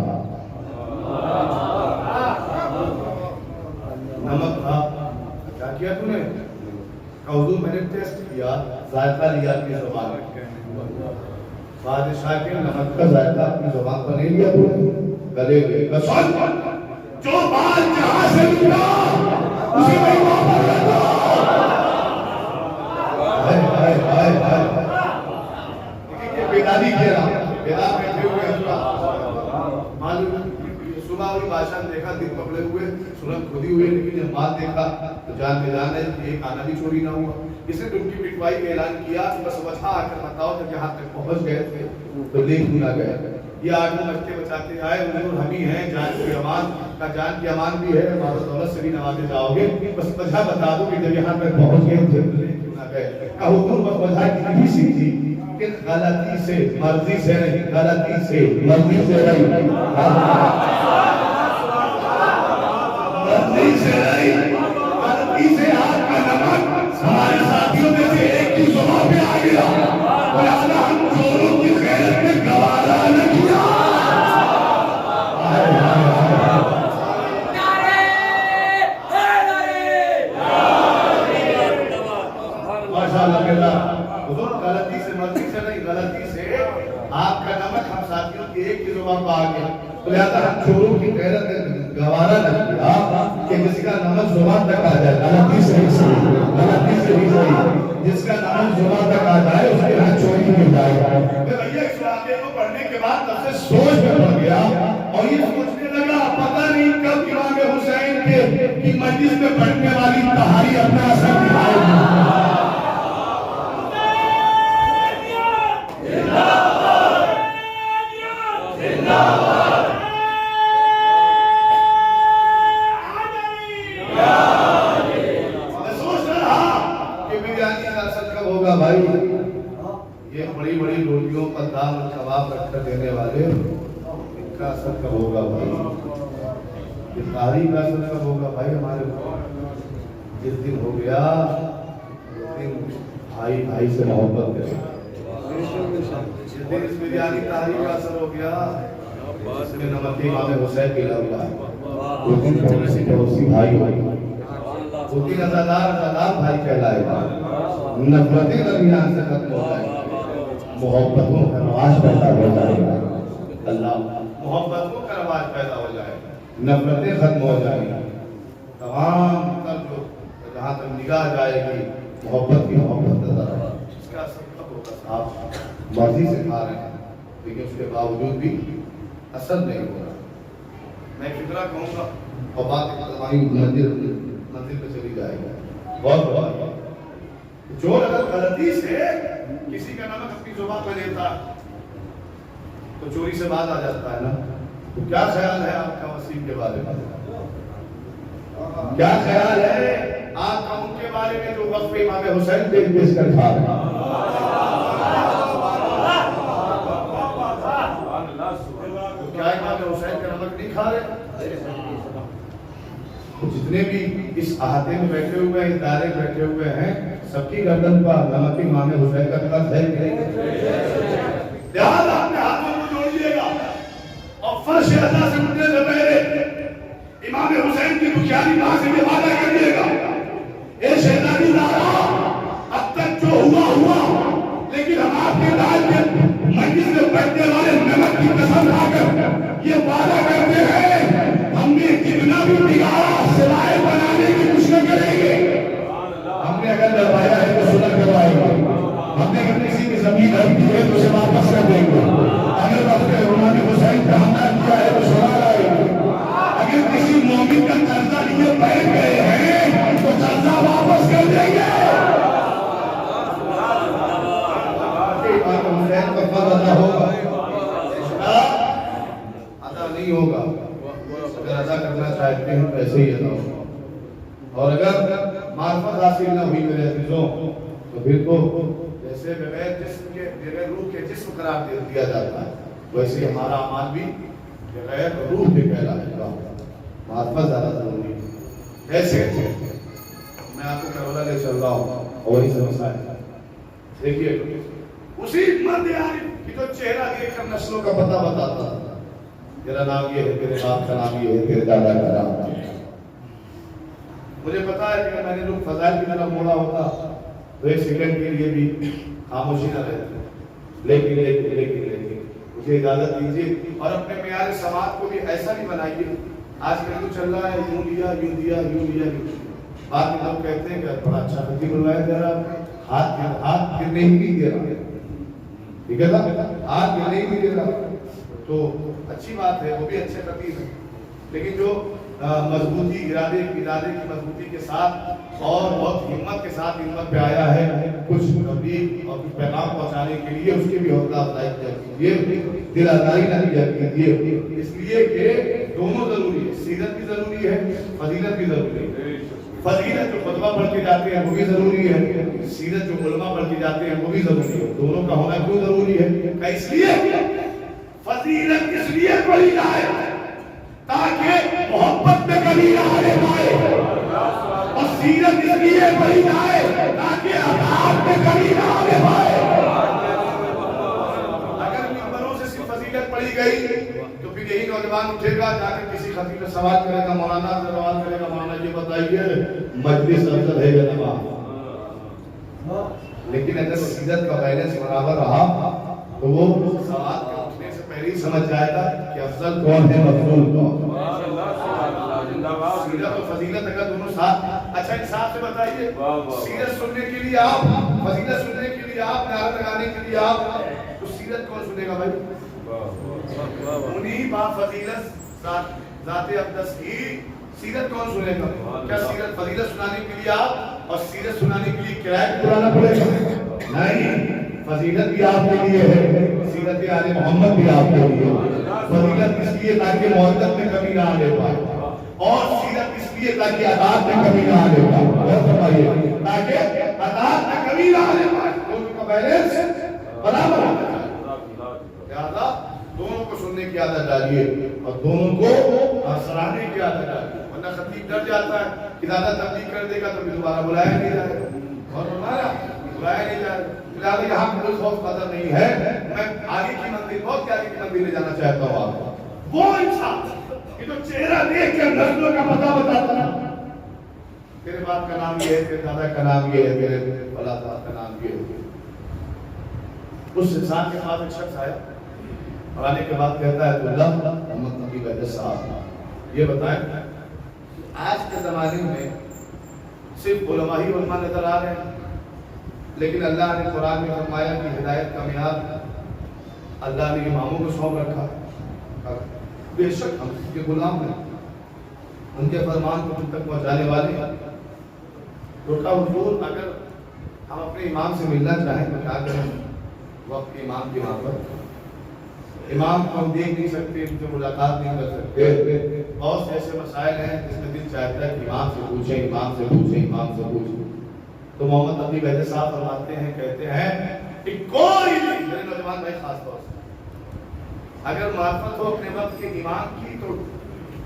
نمک تھا. کیا کیا تو نے؟ حضور میں نے ٹیسٹ کیا، ذائقہ لیا اپنی زبان میں. بادشاہ کے نمک کا ذائقہ اپنی زبان پر نہیں لیا تو گلے ہوئے. جو مال جہاں سے ملا اسی میں واپس رکھا. بیداری کیا رہا، بیدار بیٹھے ہوئے معلوم صبح ہوئی، بادشاہ نے دیکھا دن پکڑے ہوئے، سورج کھودی ہوئی، لیکن جب مال دیکھا تو جان بیدان ہے کہ ایک آنا بھی چوری نہ ہوا. اس نے ڈبکی پٹوائی کا اعلان کیا. بس وجہ آ کر بتاؤ جب یہاں تک پہنچ گئے تھے تو لے نہ گئے. یہ 8 بچے بچاتے آئے، حضور ہم ہی ہیں، جان کی امان کا، جان کی امان بھی ہے، مال و دولت سے بھی نوازے جاؤ گے. بس وجہ بتا دو کہ جب یہاں تک پہنچ گئے تھے تو لے کیوں نہ گئے. حضور بس وجہ اتنی سی تھی کہ غلطی سے مرضی سے نہیں، غلطی سے مرضی سے نہیں، مرضی سے نہیں، غلطی سے آپ کا نمک ہمارے ساتھیوں میں سے ایک کی زبان پہ آ گیا. لہذا ہم چوروں کی خیرت میں گوارا نہ کیا. غلطی سے مرضی سے نہیں، غلطی سے آپ کا نمک ہم ساتھیوں کی ایک کی زبان پہ آ گیا. لہذا ہم چوروں کی خیرت میں گوارا نہ کیا کہ جس کا نمک زبان تک آ جائے. غلطی سے ہی صحیح، غلطی سے ہی صحیح. جس کا نمک زبان تک آ جائے اس کے ہاتھ چوری مل جائے گا. بھیا اس واقعے کو پڑھنے کے بعد تب سے سوچ میں پڑ گیا اور یہ سوچنے لگا پتہ نہیں کب امام حسین کی مجلس میں پڑھنے والی تہاری اپنا اثر دکھائے گی. یہ بڑی بڑی روٹیوں پر دال اور کباب رکھ کر دینے والے ان کا اثر کب ہوگا بھائی؟ یہ تاریخ کا اثر کب ہوگا بھائی ہمارے اوپر؟ جس دن ہو گیا اس دن بھائی بھائی سے محبت کرے، جس دن اس بریانی تاریخ کا اثر ہو گیا اس میں نمک امام حسین کی لو ہے، اس دن پڑوسی پڑوسی بھائی بھائی، اس دن ازادار بھائی کہلائے گا، نفرتیں درمیان سے ختم ہو جائے گی، محبتوں کا رواج پیدا ہو جائے گا، اللہ محبتوں کا رواج پیدا ہو جائے گا، نفرتیں ختم ہو جائیں گی، تمام تر جو جہاں تک نگاہ جائے گی محبت کی محبت نظر آئے گی۔ اس کا اثر کب ہوگا صاحب؟ مرضی سے کھا رہے ہیں لیکن اس کے باوجود بھی اثر نہیں ہو رہا۔ میں فکرہ کہوں گا اور بات منزل پہ چلی جائے گا۔ بہت بہت چور اگر غلطی سے کسی کا نمک اپنی زبان پہ لیتا تو چوری سے بات آ جاتا ہے نا، تو کیا خیال ہے آپ کا وسیم کے بارے میں؟ کیا خیال ہے آپ کا ان کے بارے میں جو وقف امام حسین پہ پیش کر کھا رہے ہیں؟ کیا امام حسین کا نمک نہیں کھا رہے؟ جتنے بھی اس احاطے میں بیٹھے ہوئے ہیں، اس دائرے میں بیٹھے ہوئے ہیں، سب کی گردن پر نمک امام حسین کا قد ہے کہ نہیں؟ لہٰذا اپنے ہاتھوں کو جوڑیے گا اور فرش اعلیٰ سے اٹھنے سے پہلے امام حسین کی بخیاری ماں سے بھی وعدہ کریے گا، اے شہزادی زہرا اب تک جو ہوا لیکن ہم آپ کے دائر کے مجلس میں بیٹھنے والے نمک کی قسم کھا کر یہ وعدہ کرتے ہیں ہم نے کتنا بھی بگاڑا سوائے بنانے کی کوشش کریں گے، ہم نے اگر لڑوایا ہے تو سلح کروائیں گے، ہم نے اگر کسی کی زمین ہڑپی ہے تو اسے واپس کر دیں گے، اگر وقت امام حسین پہ حملہ کیا ہے تو سنا لائیں گے، اگر کسی مومن کا قرضہ لیے بیٹھ گئے ہیں تو قرضہ واپس کر دیں گے۔ امام حسین کا فرض ادا ہوگا، ادا نہیں ہوگا، اگر ادا کرنا چاہتے ہیں تو ایسے ہی ادا ہوگا، اور اگر معرفت حاصل نہ ہوئی میرے عزیزوں تو پھر تو جیسے بغیر جسم کے بغیر روح کے جسم قرار دیا جاتا ہے ویسے ہمارا اعمال بھی بغیر روح کے کہلائے گا۔ معرفت زیادہ ضروری ہے۔ ایسے میں آپ کو کربلا لے چل رہا ہوں اور وہی سے مسائل دیکھیے، اسی مرد عارف کی جو چہرہ دیکھ کر نسلوں کا پتہ بتاتا تھا، تیرا نام یہ ہے، تیرے باپ کا نام یہ ہے، تیرے دادا کا نام ہے۔ مجھے پتا ہے کہ میں نے لوگ فضائل کی طرف موڑا ہوتا تو ایک سیکنڈ کے لیے بھی خاموشی نہ رہتی، لیکن مجھے اجازت دیجیے اور اپنے معیار سماعت کو بھی ایسا نہیں بنائیے۔ آج کل تو چل رہا ہے یوں لیا، بعد میں لوگ کہتے ہیں کہ بڑا اچھا خطیب بنوایا جا رہا، ہاتھ گرنے ہی نہیں دے رہا، ٹھیک ہے نا، ہاتھ گرنے ہی نہیں دے رہا تو اچھی بات ہے، وہ بھی اچھے خطیب ہیں، لیکن جو مضبوطی ارادے کی مضبوطی کے ساتھ اور بہت ہمت کے ساتھ ہمت پہ آیا ہے کچھ تبلیغ اور کچھ پیغام پہنچانے کے لیے، اس کی بھی حوصلہ افزائی کیجیے، دل آزاری نہ کیا کیجیے، اس لیے کہ دونوں ضروری ہے، سیرت بھی ضروری ہے، فضیلت بھی ضروری ہے۔ فضیلت جو خطبہ پڑھ کے جاتے ہیں وہ بھی ضروری ہے، سیرت جو علماء پڑھ کے جاتے ہیں وہ بھی ضروری ہے، دونوں کا ہونا کیوں ضروری ہے؟ اس لیے فضیلت اس لیے پڑھی جائے تاکہ محبت میں کمی نہ آنے پائے، اور سیرت اس لیے پڑھی جائے تاکہ اخلاق میں کمی نہ آنے پائے۔ اگر ممبروں سے صرف فضیلت پڑھی گئی تو پھر یہی نوجوان اٹھے گا، جا کر کسی خطیب سے سوال کرے گا، مولانا سے سوال کرے گا، مولانا یہ بتائیے مجلس افضل ہے یا نہ؟ لیکن اگر سیرت کا بیلنس برابر رہا تو وہ سوال کے اٹھنے سے پہلے ہی سمجھ جائے گا کہ افضل کون ہے، مفضول کون۔ سیرت اور فضیلت اگر دونوں ساتھ، اچھا انصاف سے بتائیے، سیرت سننے کے لیے آپ، فضیلت سننے کے لیے آپ، نعرہ لگانے کے لیے آپ، تو سیرت کون سنے گا بھائی؟ انہی با فضیلت ذات اقدس کی سیرت کون سنے گا؟ کیا سیرت فضیلت سنانے کے لیے آپ اور سیرت سنانے کے لیے کرایہ پرانا پڑے گا؟ نہیں، فضیلت بھی آپ کے لیے ہے، سیرت آل محمد بھی آپ کے لیے، فضیلت اس لیے تاکہ محبت میں کمی نہ آنے پائے، اور سیرت اس لیے تاکہ عطاعت میں کمی نہ آنے پائے، تاکہ عطاعت میں کمی نہ آنے پائے، دونوں کا بیلنس برابر ہونا چاہیے. لہذا دونوں کو سننے کی عادت ڈالیے اور دونوں کو سراہنے کی عادت ڈالیے. ورنہ خطیب ڈر جاتا ہے کہ زیادہ تبلیغ کر دے گا تو پھر دوبارہ بلایا نہیں جائے گا. اور ہمارا بلایا نہیں جائے گا. لہٰذا یہاں کوئی خوف قدر نہیں ہے. میں آگے کی منزل بہت آگے کی منزل لے جانا چاہتا ہوں آپ کو. وہ انسان کہ جو چہرہ دیکھ کر نسلوں کا پتہ بتاتا ہے. تیرے باپ کا نام یہ ہے, تیرے دادا کا نام یہ ہے, تیرے فلاں صاحب کا نام یہ ہے. اس انسان کے پاس ایک شخص آیا اور آنے کے بعد کہتا ہے تو اللہ محمد نبی وحدت صاحب یہ بتائیں آج کے زمانے میں صرف علماء ہی علماء نظر آ رہے ہیں, لیکن اللہ نے قرآن میں فرمایا کہ ہدایت کا معیار اللہ نے اماموں کو سونپ رکھا. بے شک ہم ان کے غلام ہیں, ان کے فرمان کو تم تک پہنچانے والے. تو حضور اگر ہم اپنے امام سے ملنا چاہیں تو کیا کریں؟ وقت امام کی وہاں پر امام کو ہم دیکھ نہیں سکتے, ان سے ملاقات نہیں کر سکتے. بہت سے ایسے مسائل ہیں جس میں دل چاہتا ہے کہ امام سے پوچھیں, امام سے پوچھیں, امام سے پوچھیں. تو محمد نبی وحدت صاحب فرماتے ہیں, کہتے ہیں کہ کوئی نہیں, میرے نوجوان بھائی خاص طور سے اگر معرفت ہو اپنے وقت کے امام کی تو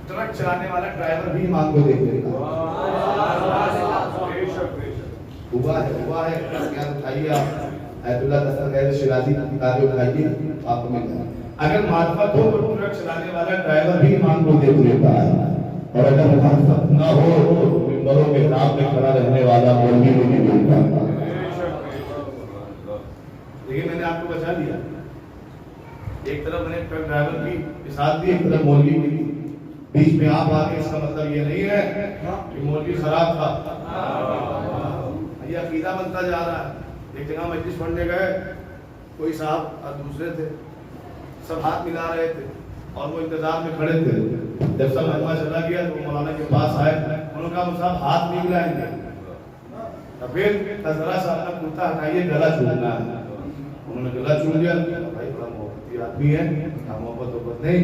ٹرک چلانے والا ڈرائیور بھی امام کو دیکھ لیتا ہوا ہے. اٹھائیے آپ ایت اللہ دستگیر شیرازی کی کتابیں اٹھائیے, آپ کو مل جائے. اگر معرفت ہو تو ٹرک چلانے والا ڈرائیور بھی امام کو دیکھ لیتا ہے, اور اگر معرفت نہ ہو تو ممبروں کے نام میں کھڑا رہنے والا مولوی بھی نہیں ملتا. لیکن میں نے آپ کو بچا دیا. ایک طرف میں نے ٹرک ڈرائیور کی ساتھ دی, ایک طرف مولوی کی. بیچ میں آپ آگے, اس کا مطلب یہ نہیں ہے کہ مولوی خراب تھا. یہ عقیدہ بنتا جا رہا ہے. ایک جگہ مجلس پڑھنے گئے, کوئی صاحب اور دوسرے تھے, سب ہاتھ ملا رہے تھے اور وہ انتظار میں کھڑے تھے. جب سب مجمع چلا گیا تو وہ مولانا کے پاس آئے, انہوں نے کہا صاحب ہاتھ نہیں ملائیں گے. پھر ذرا سا اپنا کرتا ہٹائیے, گلا چھوڑنا ہے. انہوں نے گلا چھوڑ لیا. بھائی بڑا محبتی آدمی ہے, محبت نہیں,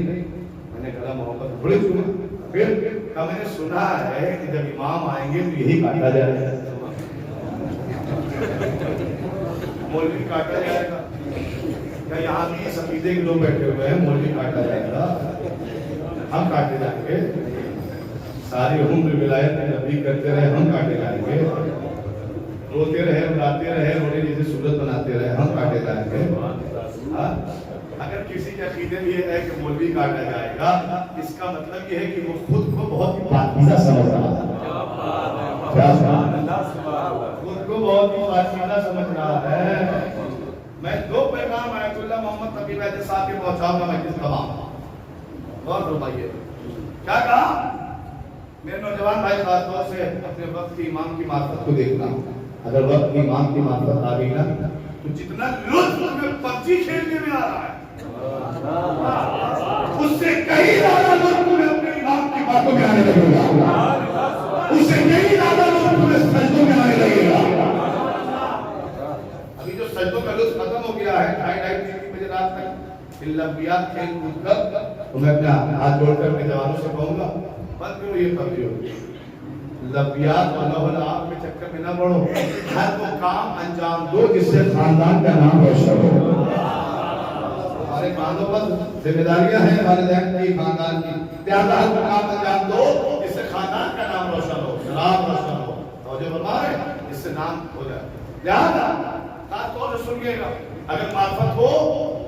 میں نے گلا محبت تھوڑی چھوڑا. پھر کہا میں نے سنا ہے کہ جب امام آئیں گے تو یہی کاٹا جائے گا, مولوی کاٹا جائے گا. کیا یہاں بھی عقیدے کے لوگ بیٹھے ہوئے ہیں, مولوی کاٹا جائے گا, ہم کاٹے جائیں گے. ساری عمر ولایت نبی کرتے رہے, ہم کاٹے جائیں گے. روتے رہے, اڑاتے رہے, رونے جیسے صورت بناتے رہے, ہم کاٹے جائیں گے. اگر کسی کے عقیدے میں یہ ہے کہ مولوی کاٹا جائے گا, اس کا مطلب یہ ہے کہ وہ خود کو بہت پاکیزہ سمجھ رہا ہے. خود کو بہت پاکیزہ سمجھ رہا ہے. میں دو پیغام آیت اللہ محمد نبی وحدت صاحب کے پہنچاؤں گا مجلس تمام. غور فرمائیے کیا کہا. میرے نوجوان بھائی خاص طور سے اپنے وقت کی امام کی معرفت کو دیکھنا. اگر وقت کی امام کی معرفت آ گئی نا تو جتنا لطف تمہیں پبجی کھیلنے میں آ رہا ہے اس سے کہیں زیادہ لطف تمہیں اپنے امام کی باتوں میں آنے لگے گا. اس سے کہیں زیادہ لطف تمہیں سجدوں میں آنے لگے گا. ابھی جو سجدوں کا لطف ختم ہو گیا ہے 2:30-3 بجے رات تک لمبیات کھیل کود کر, تو میں اپنا ہاتھ جوڑ کر اپنے جوانوں سے کہوں گا بند کرو یہ پبجی ہو. لبیات و لوحل آپ کے چکر میں نہ بڑھو, ہر وہ کام انجام دو جس سے خاندان کا نام روشن ہو. ہمارے کاندھوں پر ذمہ داریاں ہیں والدین کی, خاندان کی. لہٰذا ہر وہ کام انجام دو جس سے خاندان کا نام روشن ہو, نام روشن ہو. توجہ فرمائیں, اس سے نام ہو جائے. لہٰذا خاص طور سے سنیے گا, اگر معرفت ہو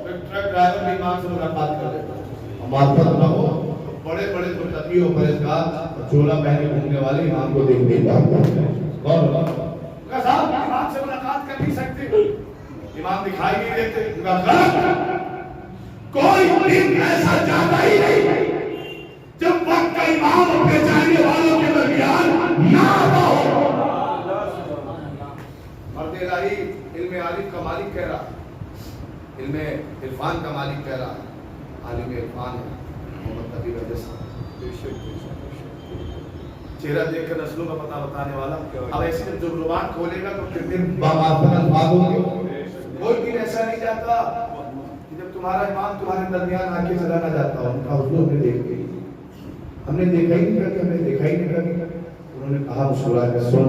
تو ٹرک ڈرائیور بھی امام سے ملاقات کر لیتا. معرفت نہ ہو بڑے بڑے متقی و پرہیزگار چولا پہنے گھومنے والے امام کو دیکھ نہیں پاتے. صاحب امام سے ملاقات کر نہیں سکتے, امام دکھائی نہیں دیتے. کوئی دن ایسا جاتا ہی نہیں جب وقت کا امام اپنے جانے والوں کے درمیان نہ آتا ہو. مرد الہی علم عالم کا مالک کہہ رہا, علم عرفان کا مالک کہہ رہا, عالم عرفان ہے محمد نبی وحدت صاحب. چہرہ دیکھ کر نسلوں کا پتہ بتانے والا. اب ایسے جو زبان کھولے گا تو کتنے بامعرفت الفاظ ہوں گے. کوئی دن ایسا نہیں جاتا کہ جب تمہارا امام تمہارے درمیان آ کے چلا نہ جاتا ہو. ان کا حضور نے دیکھ کے ہم نے دیکھا ہی نہیں کر کے, ہم نے دیکھا ہی نہیں کر کے. انہوں نے کہا مسکرا کر سن,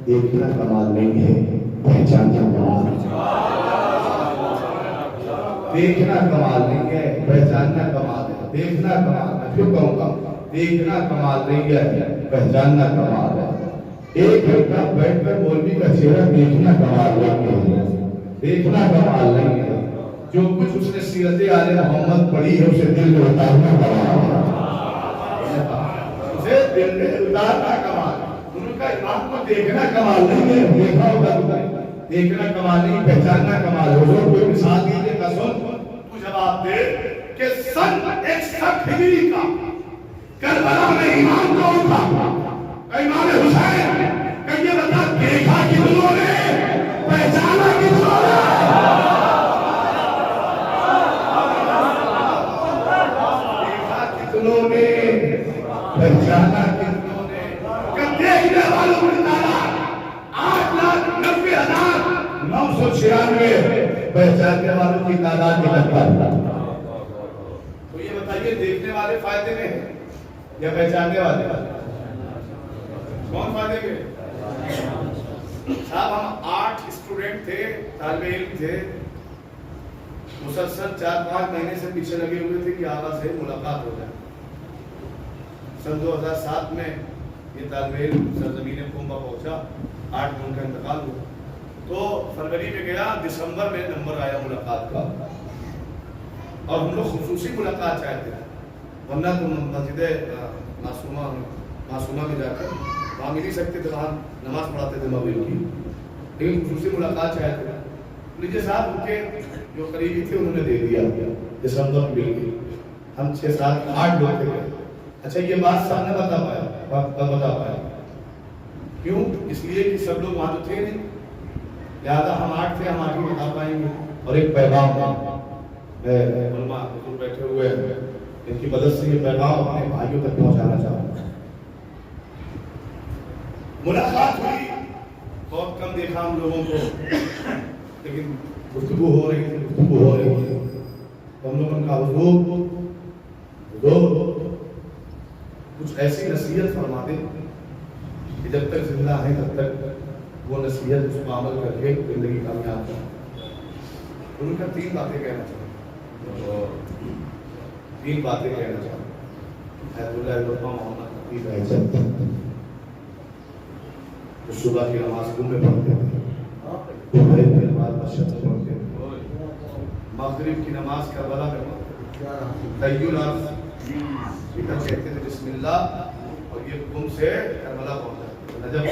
دیکھنا کمال نہیں ہے, پہچان کا کمال ہے. دیکھنا کمال نہیں ہے، پہچاننا کمال ہے۔ دیکھنا کمال ہے، پھر کہوں گا دیکھنا کمال نہیں ہے، پہچاننا کمال ہے۔ ایک گھنٹہ بیٹھ کر مولوی کا چہرہ دیکھنا کمال نہیں ہے، دیکھنا کمال نہیں ہے۔ جو کچھ اس نے سیرت آل محمد پڑھی ہے اسے دل میں اتارنا کمال ہے، اسے دل میں اتارنا کمال ہے۔ ان کا امام کو دیکھنا کمال نہیں ہے، دیکھا ہوگا دیکھنا کمال نہیں، پہچاننا کمال ہے۔ حضور کوئی مثال دیجیے گا، سن تو جواب دے کہ سن 61 ہجری کا کربلا میں امام کون تھا؟ امام حسین۔ کہ یہ بتا دیکھا کتنوں نے، پہچانا کتنوں نے؟ دیکھا کتنوں نے، پہچانا کتنوں نے؟ کہ دیکھنے والوں کی تعداد 8,90,996، پہچاننے والوں کی تعداد نکلتا۔ تو یہ بتائیے دیکھنے والے فائدے میں ہیں یا پہچاننے والے؟ کون فائدے میں؟ صاحب ہم 8 اسٹوڈنٹ تھے، طالب علم تھے، مسلسل 4-5 مہینے سے پیچھے لگے ہوئے تھے کہ آقا سے ملاقات ہو جائے۔ سن 2007 میں یہ طالب علم سرزمین کومبا پہنچا، 8 میں ان کا انتقال ہوا۔ تو فروری میں گیا، دسمبر میں نمبر آیا ملاقات کا، اور ہم لوگ خصوصی ملاقات چاہتے ہیں، ورنہ تو مسجد معصومہ میں جا کر وہاں مل ہی سکتے تھے، وہاں نماز پڑھاتے تھے مغرب کی، لیکن خصوصی ملاقات چاہتے ہیں۔ لیجیے صاحب ان کے جو قریبی تھے انہوں نے دے دیا دسمبر میں، مل کے ہم 6-7-8 لوگ تھے۔ اچھا یہ بات سب نے بتا پایا، کیوں؟ اس لیے کہ سب لوگ وہاں تو تھے نہیں، لہذا ہم 8 تھے، ہم 8 ہی بتا پائیں گے۔ اور ایک پیغام تھا، علماء حضور بیٹھے ہوئے ہیں، ان کی مدد سے یہ پیغام اپنے بھائیوں تک پہنچانا چاہوں گا۔ ملاقات ہوئی، بہت کم دیکھا ہم لوگوں کو، لیکن گفتگو ہو رہی تھی۔ تو ہم لوگوں نے کہا حضور کچھ ایسی نصیحت فرما دیں کہ جب تک زندہ ہیں تب تک وہ نصیحت اس کو عمل کر کے زندگی کامیاب ہو۔ ان کا 3 باتیں کہنا چاہوں، 3 باتیں کہنا چاہوں۔ حیات اللہ محمد حفیظ احسن تو صبح کی نماز کو میں پڑھتے تھے، دوپہر کی نماز مسجد میں پڑھتے تھے، مغرب کی نماز کربلا میں پڑھتے تھے۔ طی الارض کہتے تھے بسم اللہ، اور یہ قم سے کربلا پہنچا، نجف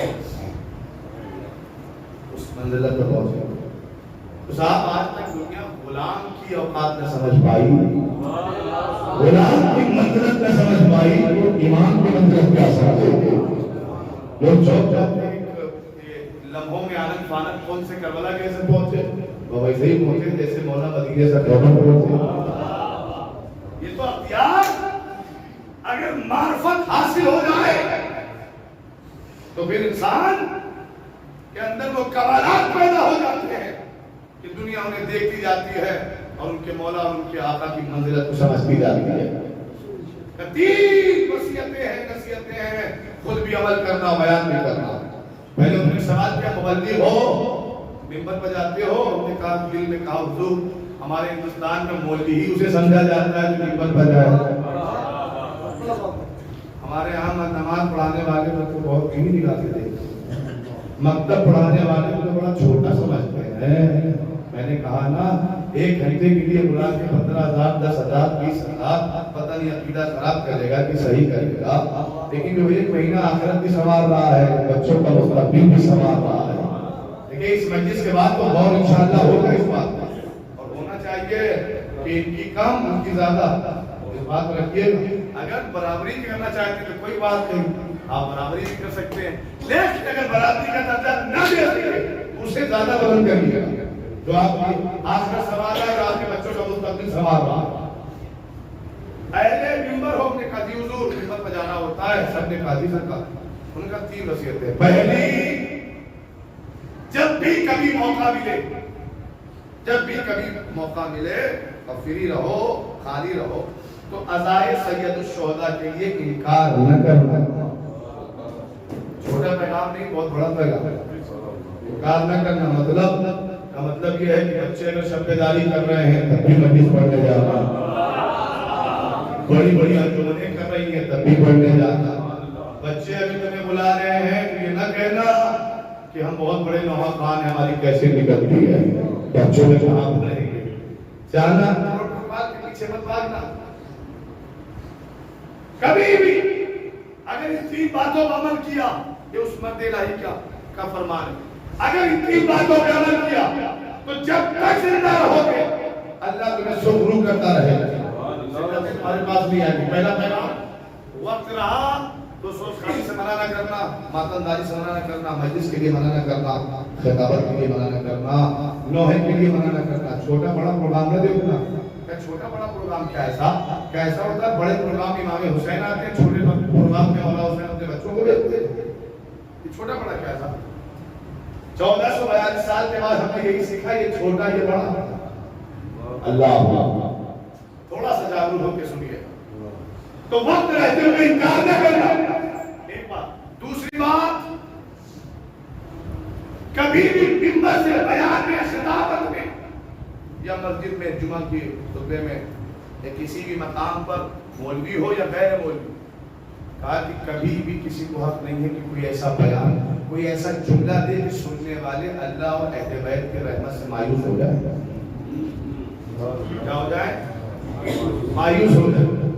اس منزل پر پہنچے۔ تو صاحب آج تک دنیا غلام کی اوقات نہ سمجھ پائی، غلام کی منزلت نہ سمجھ پائی، ایمان کی منزلت کیا سمجھے؟ لوگ چوک جاتے ہیں لمحوں میں آنند فانند، کون سے کربلا کیسے پہنچے؟ وہ ویسے ہی پہنچے جیسے مولا مدینے سے پہنچے۔ یہ تو اختیار، اگر معرفت حاصل ہو جائے تو پھر انسان کے اندر وہ کمالات پیدا ہو جاتے ہیں کہ دنیا انہیں دیکھتی جاتی ہے اور ان کے مولا اور ان کے آقا کی منزلت کو سمجھتی جاتی ہے۔ کتیر وصیتیں ہیں، نصیحتیں ہیں، خود بھی عمل کرنا، بیان بھی کرنا۔ میں نے انہیں سوال کیا مبلغ ہو، ممبر پر جاتے ہو؟ انہوں نے کہا دل میں کہا حضور ہمارے ہندوستان میں مولوی ہی اسے سمجھا جاتا ہے جو ممبر پر جائے۔ ہمارے یہاں نماز پڑھانے والے تو بہت نہیں دکھاتے تھے، مکتب پڑھانے والے کو بڑا چھوٹا سمجھتے ہیں۔ میں نے کہا نا 1 گھنٹے کے لیے بلا کے 15,000 10,000 20,000 پتہ نہیں عقیدہ خراب کرے گا کہ صحیح کرے گا، لیکن جو 1 مہینہ آخرت بھی سنوار رہا ہے، بچوں کا مستقبل بھی سنوار رہا ہے۔ دیکھیں اس مجلس کے بعد تو غور انشاءاللہ ہوگا اس بات کا، اور ہونا چاہیے کہ ان کی کم ان کی زیادہ، اس بات کو رکھیے۔ اگر برابری کرنا چاہتے تو کوئی بات نہیں، آپ برابری بھی کر سکتے ہیں، لیکن اگر برابری کا درجہ نہ دے سکے اسے زیادہ بلند کریے گا، جو آپ کی آخرت سنوار رہا ہے اور آپ کے بچوں کا مستقبل سنوار رہا ہے۔ اہل ممبر ہو نے کہا جی حضور ممبر پہ جانا ہوتا ہے، سب نے کہا جی سرکار۔ ان کا 3 وصیتیں، پہلی جب بھی کبھی موقع ملے اور فری رہو، خالی رہو، تو عزائے سید الشہداء کے لیے انکار نہ کرنا۔ چھوٹا پیغام نہیں، بہت بڑا پیغام ہے۔ انکار نہ کرنا مطلب کا مطلب یہ ہے کہ بچے اگر شبداری کر رہے ہیں تب بھی مجلس پڑھنے جانا، بڑی بڑی انجمنیں کر رہی ہیں تب بھی پڑھنے جانا۔ بچے اگر تمہیں بلا رہے ہیں تو یہ نہ کہنا کہ ہم بہت بڑے نوحہ خان ہیں، ہماری کیسے نکلتی ہے، بچوں میں کہاں رہیں گے، جانا پروٹوکول کے پیچھے مت بھاگنا۔ کبھی بھی اگر اس تین باتوں پر عمل کیا، یہ اس مرد الہی کا فرمان ہے، اگر ان تین باتوں پر عمل کیا تو جب تک زندہ رہو گے اللہ تمہیں سخرو کرتا رہے گا، تمہارے پاس نہیں آئے گی۔ پہلا پیغام وقت رہا تو سوچ خانی سے منع نہ کرنا، ماتنداری سے منع نہ کرنا، مجلس کے لیے منع نہ کرنا، خطابت کے لیے منع نہ کرنا، نوحے کے لیے منع نہ کرنا۔ چھوٹا بڑا پروگرام نہ دیکھنا، چھوٹا بڑا پروگرام کیسا ہوتا ہے؟ بڑے پروگرام امام حسین آتے ہیں، چھوٹے پروگرام میں مولا حسین اپنے بچوں کو دیکھتے ہیں۔ یہ چھوٹا بڑا کیسا؟ 1442 سال کے بعد ہم نے یہی سیکھا، یہ چھوٹا یہ بڑا اللہ۔ تھوڑا سا جاگرک ہو کے سنیے، تو وقت رہتے ہوئے انکار نہ کرنا، ایک بات۔ دوسری بات، کبھی بھی منبر سے بیان میں، خطابت میں یا مسجد میں، جمعہ کی خطبے میں یا کسی بھی مقام پر، مولوی ہو یا غیر مولوی، کہا کہ کبھی بھی کسی کو حق نہیں ہے کہ کوئی ایسا بیان، کوئی ایسا جملہ دے کہ سننے والے اللہ اور اہل بیت کے رحمت سے مایوس ہو جائے۔ کیا ہو جائے؟ مایوس ہو جائے۔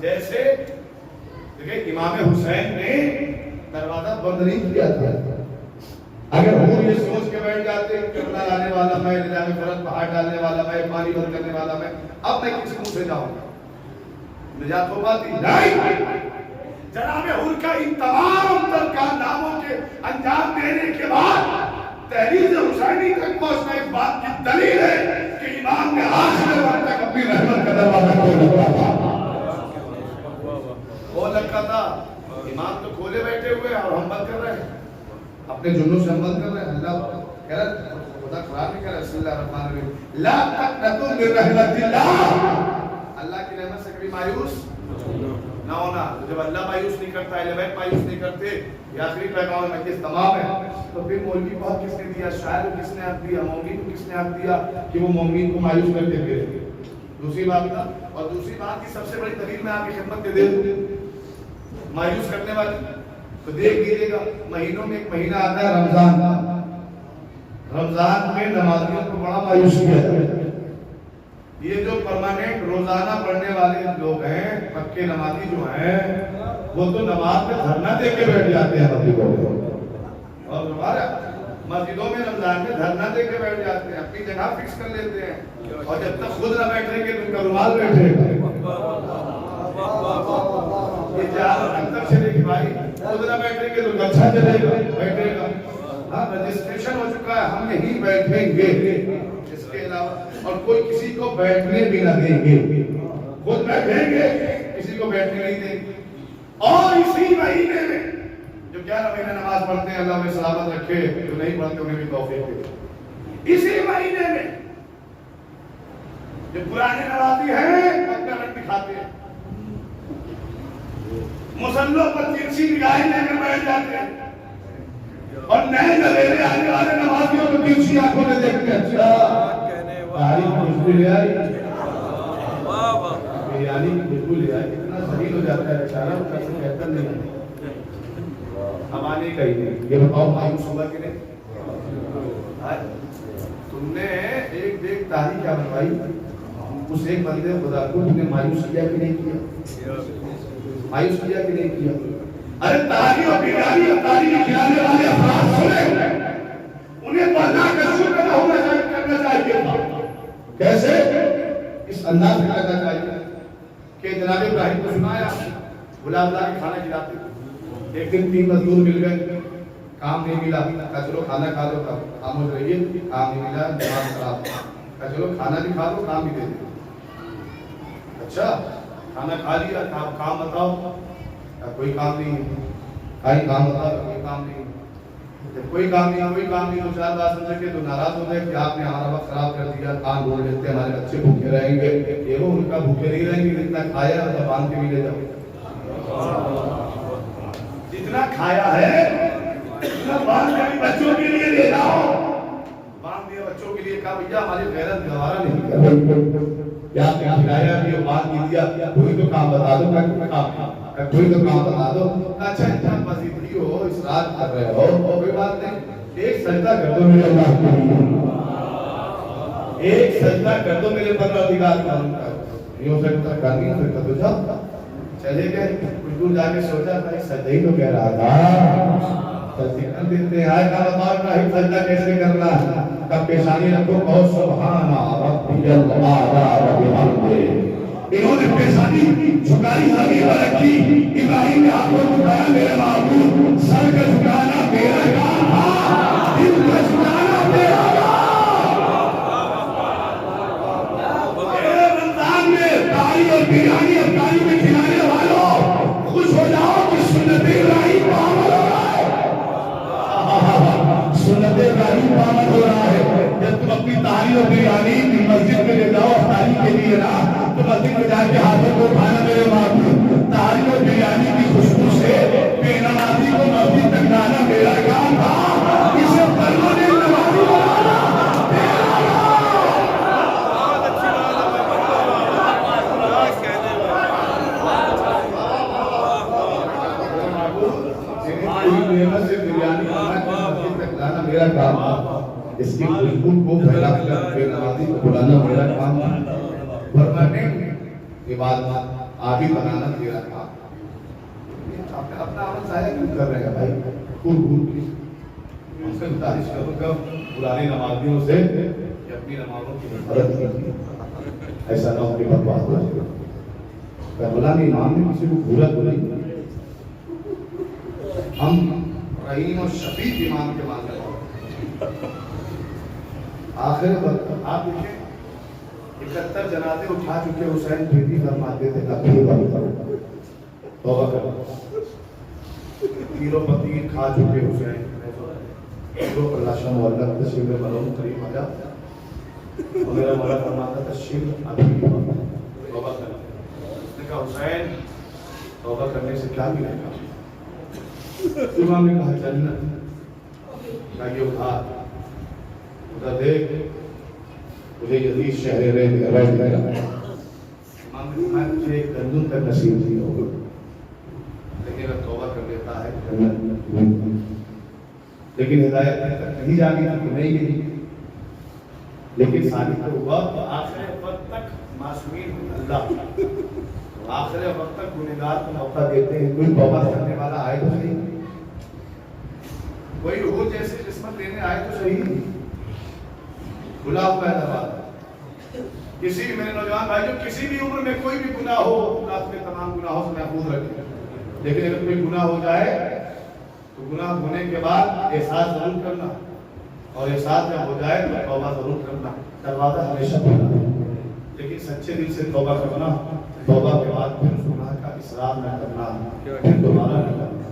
جیسے دیکھیں امام حسین نے دروازہ بند نہیں کیا تھا۔ اگر وہ یہ سوچ کے بیٹھ جاتے کہ کربلا لانے والا میں، نظام فرد پہاڑ ڈالنے والا میں، پانی بند کرنے والا میں، اب میں کس منہ سے جاؤں گا، نجات ہو پاتی؟ نہیں۔ جناب حور کا ان تمام تر کارناموں کے انجام دینے کے بعد تحریر حسینی تک پہنچنا اس بات کی دلیل ہے کہ امام نے آخر وقت تک اپنی رحمت کا دروازہ کھول رکھا تھا۔ امام تو کھولے بیٹھے ہوئے اور ہم بند کر رہے ہیں، اپنے جنوں سے ہم بند کر رہے ہیں۔ اللہ کہہ رہا ہے، خدا خراب نہیں کہہ رہا، بسم اللہ الرحمن الرحیم، لا تقنطوا من رحمت اللہ، اللہ کی رحمت سے کبھی مایوس نہ ہونا۔ جب اللہ مایوس نہیں کرتا، اہل بیت مایوس نہیں کرتے، یہ آخری پیغام مجلس تمام ہے، تو پھر مولوی کو حق کس نے دیا، شاعر کو کس نے حق دیا، مومن کو کس نے حق دیا کہ وہ مومن کو مایوس کرتے پھر؟ دوسری بات تھا، اور دوسری بات کی سب سے بڑی دلیل میں آپ کی خدمت میں دے دوں، مایوس کرنے والی تو دیکھ لیجیے گا، مہینوں میں ایک مہینہ آتا ہے رمضان، رمضان میں نمازیوں کو بڑا مایوس کیا جاتا ہے۔ یہ جو پرماننٹ روزانہ پڑھنے والے لوگ ہیں، پکے نمازی جو ہیں، وہ تو نماز میں دھرنا دے کے بیٹھ جاتے ہیں مسجدوں میں، اور ہمارا مسجدوں میں رمضان میں دھرنا دے کے بیٹھ جاتے ہیں، اپنی جگہ فکس کر لیتے ہیں، اور جب تک خود نہ بیٹھیں گے تو ان کا رومال بیٹھے گا۔ یہ جہاں اندر چلے گی بھائی، خود نہ بیٹھیں گے تو اچھا چلے گا، بیٹھے گا۔ ہاں رجسٹریشن ہو چکا ہے، ہم یہیں بیٹھیں گے، اس کے علاوہ اور کوئی کسی کو بیٹھنے بھی نہ دیں گے، خود بیٹھیں گے، کسی کو بیٹھنے نہیں دیں گے۔ اور اسی مہینے میں جو 11 مہینے نماز پڑھتے ہیں، اللہ انہیں سلامت رکھے، جو نہیں پڑھتے انہیں بھی توفیق دے۔ اسی مہینے میں جو پرانے نوازی ہیں اپنا رنگ دکھاتے ہیں، مسلوں پر ترچھی نگاہیں لے کر بیٹھ جاتے ہیں، اور نئے نویلے آنے والے نمازیوں کو ترچھی آنکھوں سے دیکھتے ہیں۔ اچھا تاریخ خوشبو لے آئی، بریانی کی خوشبو لے آئی، اتنا ذلیل ہو جاتا ہے بیچارہ، وہ کیسے بہتر نہیں ہے، ہمارے کہیں نہیں۔ یہ بتاؤ مایوس ہوگا کہ نہیں؟ تم نے ایک دیکھ تاریخ کیا بنوائی، اس ایک بندے خدا کو تم نے مایوس کیا کہ نہیں کیا؟ مایوس کیا کہ نہیں کیا؟ ارے تاریخ اور بیداری اور تاریخ کھلانے والے افراد سنے، انہیں تو اللہ کا شکر کرنا چاہیے تھا۔ کیسے؟ اس انداز میں کرنا چاہیے کہ جناب ابراہیم کو سنایا، بلا بلا کے کھانا کھلاتے، ایک دن 3 مزدور مل گئے، کام نہیں ملا، کہا چلو کھانا کھا لو، خاموش رہیے، کام نہیں ملا، دماغ خراب، کہا چلو کھانا بھی کھا لو، کام بھی دے دو۔ اچھا کھانا کھا لیا، کام بتاؤ، کوئی کام نہیں ہے، کام بتاؤ، کوئی کام نہیں، جب کوئی کام نہیں، دو 4 بات سمجھ کے تو ناراض ہو گئے کہ آپ نے ہمارا وقت خراب کر دیا، کام ڈھونڈ لیتے، ہمارے بچے بھوکے رہیں گے، یہ وہ ان کا بھوکے نہیں رہیں گے، جتنا کھایا اور باندھ کے بھی لے جاؤ، جتنا کھایا ہے اتنا باندھ کے بھی بچوں کے لیے لے جاؤ، باندھ دیا کہا بھیا ہماری غیرت گوارا نہیں کر رہی، کیا کھلایا کہ یہ بات کی دیا، کوئی تو کام بتا دو، کوئی تو کام بتا دو. اچھا اتنا پذیری ہو، اصرار کر رہے ہو، کوئی بات نہیں، ایک سجدہ کر دو میرے اللہ کے لیے، ایک سجدہ کر دو میرے پروردگار کا. نہیں ہو سکتا کرنی ہو سکتا تو جاؤ. چلے گئے کچھ دور جا کے سوچا بھائی سجدہ ہی تو کہہ رہا تھا، سجدہ کر دیتے ہیں. آئے کہا بتاؤ ابراہیم سجدہ کیسے کرنا ہے؟ کب پیشانی رکھو کہو سبحان ربی الاعلی و بحمدہ. انہوں نے پیشانی جھکائی زمین پر رکھی، ابراہیم نے ہاتھوں کو اٹھایا میرے معبود سر کا جھکانا میرا کام تھا، دل کا جھکانا میرا اور بریانی افطاری میں کھلانے والوں خوش ہو جاؤ کہ سنت ابراہیم کو عمل ہو رہا ہے، سنت ابراہیم کو عمل ہو رہا ہے. جب تم اپنی تحریر اور بریانی مسجد میں لے جاؤ افطاری کے لیے نا، تو مسجد میں جا کے ہاتھوں کو اٹھانا میرے معبود تحریر اور بریانی کی خوشبو سے بے نمازی کو مسجد تک لانا میرا کام تھا، اسے کرنا نے نمازی بنانا میرا کام تھا، اس کی خوشبو کو پھیلا کر بے نمازی کو بلانا میرا کام تھا، ورنہ عبادت آبی بنانا میرا کام. اپنا عمل ضائع کیوں کر رہے ہیں بھائی؟ گھر کی ان سے گزارش کروں گا پرانی نمازیوں سے کہ اپنی نمازوں کی حفاظت کیجیے، ایسا نہ ہو کہ برباد ہو جائے. کربلا میں امام نے کسی کو گھورا بولی، ہم رحیم اور شفیق امام کے ماننے والے. آخر وقت آپ دیکھیں 71 جنازے اٹھا چکے حسین پھر بھی فرماتے تھے اپنی بات کرو، توبہ کرو. تیروں پتیر کھا چکے حسین، تیروں پر لاشوں مولا تشریف ملوم قریب آ جا، میرا مولا فرماتا تشریف ابھی توبہ کرو. اس نے کہا حسین توبہ کرنے سے کیا ملے گا؟ امام نے کہا جنت. یہ اٹھا ادھر دیکھ مجھے یزید شہر رہ گیا. امام نے کہا تجھے ایک گندم تک نصیب نہیں ہوگا، لیکن اگر توبہ کر لیتا ہے لیکن ہدایت تک نہیں جاگی کہ نہیں گئی، لیکن ثابت تو ہوا تو آخر وقت تک معصومین اللہ آخر وقت تک گنہگار کو موقع دیتے ہیں. کوئی توبہ کرنے والا آئے تو صحیح، کوئی روح جیسے قسمت لینے آئے تو صحیح. گناہ پیدا ہوا کسی بھی میرے نوجوان بھائی جو کسی بھی عمر میں کوئی بھی گناہ ہو اللہ اپنے تمام گناہوں سے محفوظ رکھے، لیکن اگر کوئی گناہ ہو جائے تو گناہ ہونے کے بعد احساس ضرور کرنا، اور احساس جب ہو جائے تو توبہ ضرور کرنا. دروازہ ہمیشہ کھلا ہے، لیکن سچے دل سے توبہ کرنا، توبہ کے بعد پھر اس گناہ کا اصرار نہ کرنا، پھر دوبارہ نہ کرنا،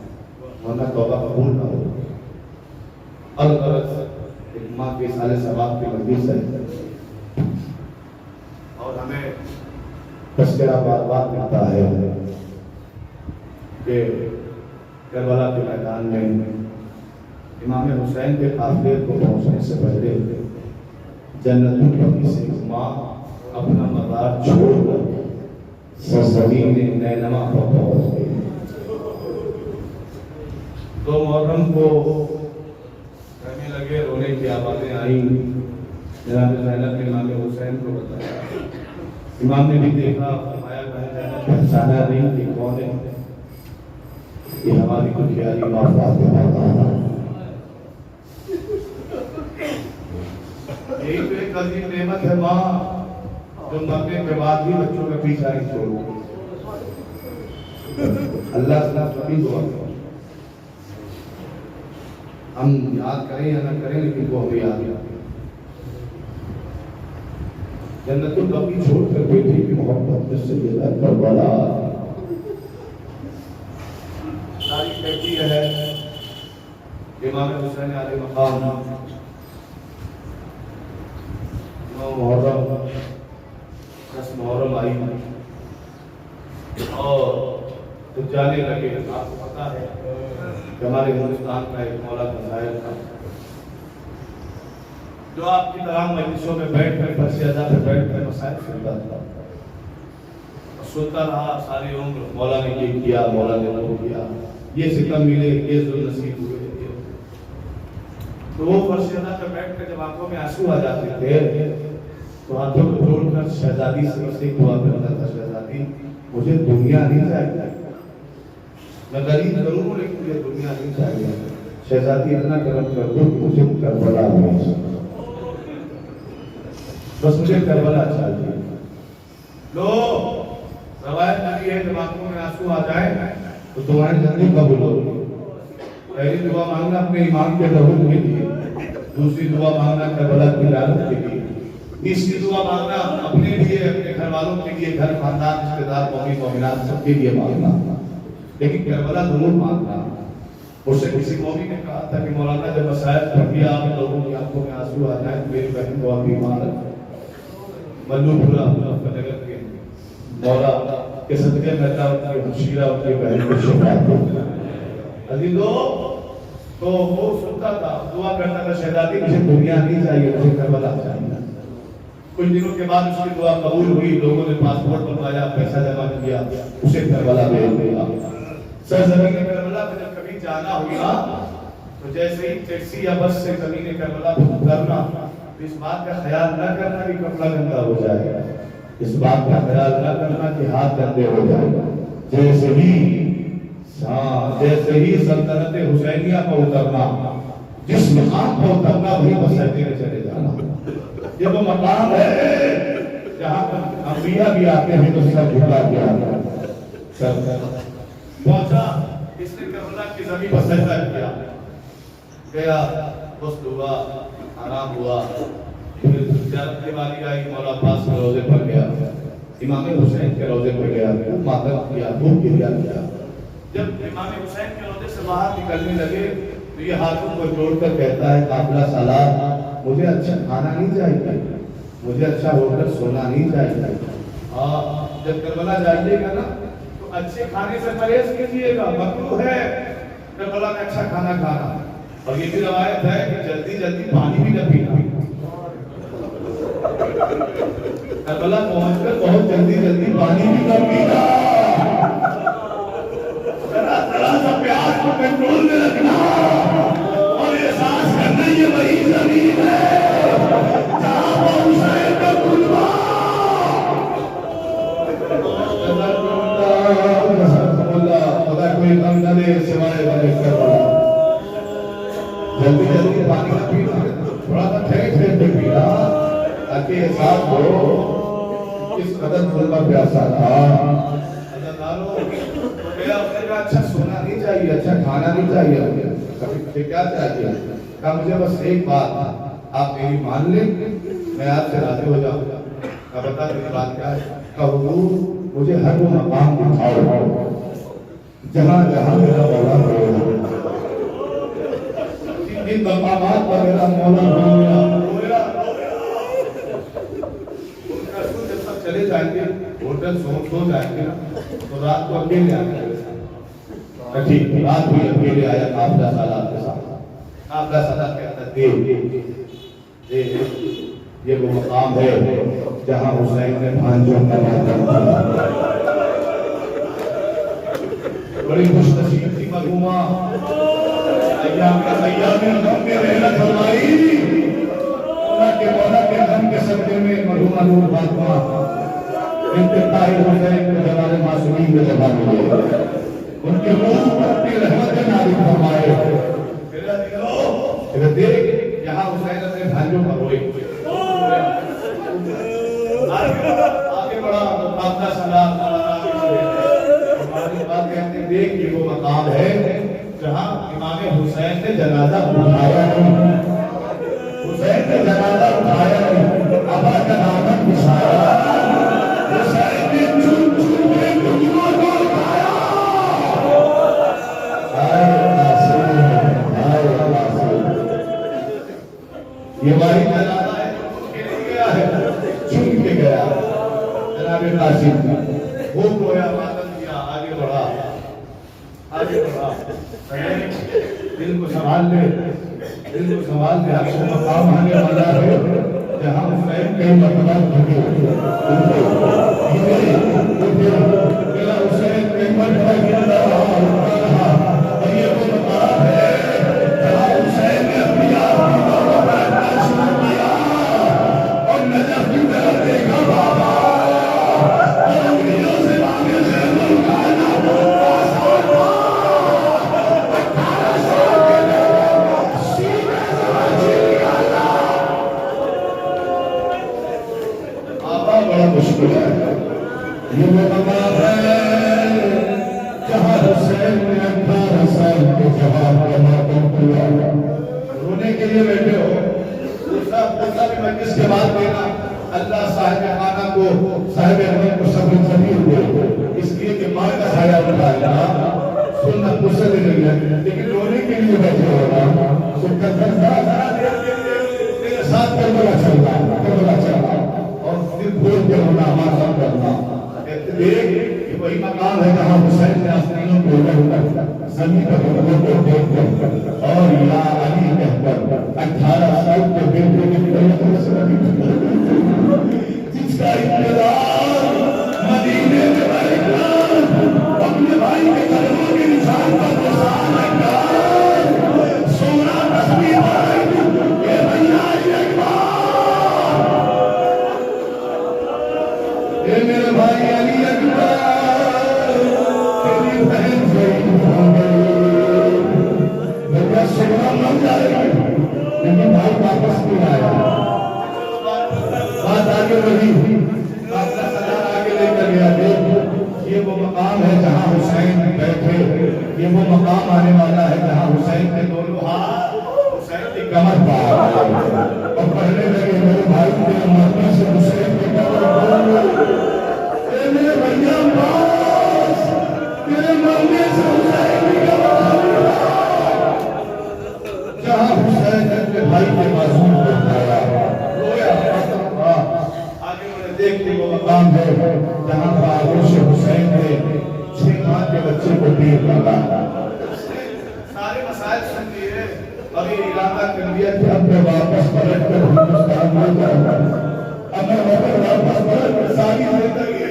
ورنہ توبہ قبول نہ ہو. الغرض ایک ماں کے سارے ثواب کی مجلس ہے اور ہمیں تذکرہ بار بار ملتا ہے کہ کربلا کے میدان میں امام حسین کے قافلے کو پہنچنے سے پہلے جنت البقیع سے ماں اپنا مزار چھوڑ کر سرزمین نینوا پر پہنچ گئی. تو محرم کو کہنے لگے، رونے کی آوازیں آئیں. جناب زینب نے امام حسین کو بتایا، امام نے بھی دیکھا، فرمایا بہن پہچانا نہیں کہ کون ہے، یہ ہماری کچھ پیاری ماں فاطمہ. یہی تو ایک عظیم نعمت ہے ماں جو مرنے کے بعد بھی بچوں کا پیچھا نہیں چھوڑو. اللہ سے سبھی دعا کرو، ہم یاد کریں یا نہ کریں لیکن وہ ہمیں یاد ہے. جنت البقیع چھوڑ کر بیٹی کی محبت میں سے کربلا تاریخ کہتی ہے امام حسین علیہ مقام محرم 10 محرم آئی اور تو جانے لگے. آپ کو پتا ہے کہ ہمارے ہندوستان کا ایک مولا فضائل تھا، جو آپ کی تمام مجلسوں میں بیٹھ کر فرش ادا پہ بیٹھ کر مسائل سنتا تھا، سنتا رہا ساری عمر، مولا نے یہ کیا، مولا نے وہ کیا، یہ ستم ملے، یہ ظلم نصیب ہوئے، تو وہ فرش ادا پہ بیٹھ کر جب آنکھوں میں آنسو آ جاتے تھے تو ہاتھوں کو جوڑ کر شہزادی سے اس ایک دعا کرتا تھا، شہزادی مجھے دنیا نہیں چاہیے، میں غریب ضرور ہوں لیکن مجھے دنیا نہیں چاہیے، شہزادی اتنا کرم کر دو کہ مجھے کربلا نہیں، بس مجھے کربلا چاہیے۔ لو روایت نبی ہے جب آنکھوں میں آنسو آ جائے تو دعائیں جلدی قبول ہوگی۔ پہلی دعا مانگنا اپنے ایمان کے ضرور کے لیے، دوسری دعا مانگنا کربلا کی لعنت کے لیے، تیسری دعا مانگنا اپنے لیے، اپنے گھر والوں کے لیے، گھر خاندان رشتے دار مومن مومنات سب کے لیے مانگنا، لیکن کربلا ضرور مانگنا۔ اس سے کسی مومن نے کہا تھا کہ مولانا جب مسائل پڑھ کے آپ لوگوں کی آنکھوں میں آنسو آ جائیں میری بہن کو آپ ایمان رکھیں، ملو پورا فتح کے مولا کے صدقے میں اللہ ان کی ہمشیرہ ان کی بہن کو شفا دے۔ عزیزو تو وہ سنتا تھا، دعا کرتا تھا شہزادی مجھے دنیا نہیں چاہیے، مجھے کربلا چاہیے۔ کچھ دنوں کے بعد اس کی دعا قبول ہوئی، لوگوں نے پاسپورٹ بنوایا، پیسہ جمع کیا، اسے کربلا بھیج دیا۔ سرزمین کربلا پہ جب کبھی جانا ہوگا تو جیسے ہی ٹیکسی یا بس سے زمین کربلا پہ اترنا، اس بات کا خیال نہ کرنا کہ کپڑا گندا ہو جائے گا، اس بات کا خیال نہ کرنا کہ ہاتھ گندے ہو جائے گا۔ جیسے ہی سلطنت حسینیہ کو اترنا، جس مقام کو اترنا وہی بسیتے میں چلے جانا۔ یہ وہ مقام ہے جہاں پر انبیاء بھی آتے ہیں تو سر جھکا کے آتا ہے، سر پہنچا، اس نے کربلا کی زمین پر سجدہ کیا، گیا، غسل ہوا، آرام ہوا، پھر زیارت کے باری آئی، مولا عباس کے روضے پر گیا، امام حسین کے روضے پر گیا، خوب ماتم کیا، خوب گریہ کیا۔ جب امام حسین کے روضے سے باہر نکلنے لگے تو یہ ہاتھوں کو جوڑ کر کہتا ہے قافلہ سالار مجھے اچھا کھانا نہیں چاہیے، مجھے اچھا ہوٹل سونا نہیں چاہیے، جب کربلا جائیے گا نا تو اچھے کھانے سے پرہیز کیجیے گا، مکروہ ہے کربلا میں اچھا کھانا کھانا، اور یہ بھی روایت ہے کہ جلدی جلدی پانی بھی نہ پینا، کربلا پہنچ کر بہت جلدی جلدی پانی بھی نہ پینا، ذرا سا پیاس کو کنٹرول میں رکھنا اور احساس کرنا یہ وہی زمین ہے جہاں پر حسین کا کلبہ خدا کوئی غم نہ دے سوائے بنے کربلا۔ جلدی جلدی پانی نہ پینا، تھوڑا سا ٹھہر ٹھہر کے پینا تاکہ احساس ہو کس قدر کلبہ پیاسا تھا۔ اچھا سونا نہیں چاہیے، اچھا کھانا نہیں چاہیے، کیا چاہیے؟ کہا مجھے بس ایک بات آپ میری مان لیں میں آپ سے راضی ہو جاؤں گا۔ کہا بتا میری بات کیا ہے؟ کہا حضور مجھے ہر وہ مقام دکھاؤ جہاں جہاں میرا مولا ہو، جن مقامات پر میرا مولا رویا۔ جب سب چلے جائیں گے ہوٹل سو جائیں گے تو رات کو اکیلے آئیں گے، ٹھیک رات بھی اکیلے آیا قافلہ سالار کے ساتھ، قافلہ سالار کہتا ہے یہ وہ مقام ہے جہاں حسین نے بھانجوں کا ماتم کیا۔ بڑی خوش نصیب تھی مرحومہ، ایام غم میں رحمت فرمائی، اللہ کے مولا کے غم کے صدقے میں مرحومہ نور فاطمہ انتقال حسین کے جلال معصومین کے جگہ ملے، ان کے روح پر اپنی رحمت نازل فرمائے۔ پھر دیکھ یہاں حسین اپنے بھائیوں پر روئے، آگے بڑھا قافلہ سالار ہماری بات کہتے ہیں دیکھ یہ وہ مقام ہے جہاں امام حسین نے جنازہ اٹھایا نہیں، حسین نے جنازہ اٹھایا نہیں، ابا کا دامن بچھایا، حسین نے چن چن کے ٹکڑوں کو اٹھایا۔ یہ ہماری جنازہ ہے جو کے لیے گیا ہے، چن کے گیا جناب قاسم خوب رویا، ماتم کیا، آگے بڑھا آگے بڑھا۔ دل کو سنبھال لے، دل کو سنبھال لے، آپ کو مقام آنے والا ہے۔ رونے کے لیے بیٹھے ہو بھی مجلس کے بعد دینا اللہ صاحب خانہ کو صاحب احمد کو صبر ضمیر دے اس لیے کہ ماں کا سایہ اٹھایا سننا فرصت نہیں ہے لیکن رونے کے لیے بیٹھے ہو تو تیرے ساتھ کربلا چل رہا اور پھر بول کے رونا ہمارا سب کرنا دیکھ کہ وہی مقام ہے جہاں حسین نے آسمانوں کو زمین پر دیکھ کر اور یا علی کہہ کر 18 سال کے بیٹے کے جس کا انتظار مدینے میں اپنے بھائی کے قدموں کے نشان پر نشان رکھا سونا تصویر کہ بھیا اکبر اے میرے بھائی علی اکبر تیری بہن شہید ہو گئی سونا مر جائے لیکن بھائی واپس نہیں آیا بات آگے بڑھی اپنا سلام آگے لے کر گیا دیکھ یہ وہ مقام ہے جہاں حسین بیٹھے یہ وہ مقام آنے والا ہے جہاں حسین کے دونوں ہاتھ حسین کی کمر پار اور پڑھنے لگے میرے بھائی کے مرنے سے حسین کی کمر پار اے میرے بھیا عباس تیرے مرنے سے حسین کی کمر جہاں حسین اپنے بھائی کے معصوم کو اٹھایا رویا آگے انہیں دیکھتے وہ مقام ہے جہاں آغوش حسین نے 6 ماہ کے بچے کو پیر ڈالا سارے مسائل سن لیے ابھی ارادہ کر لیا کہ اب میں واپس پلٹ کر ہندوستان میں جاؤں اب میں واپس پلٹ کر ساری زندگی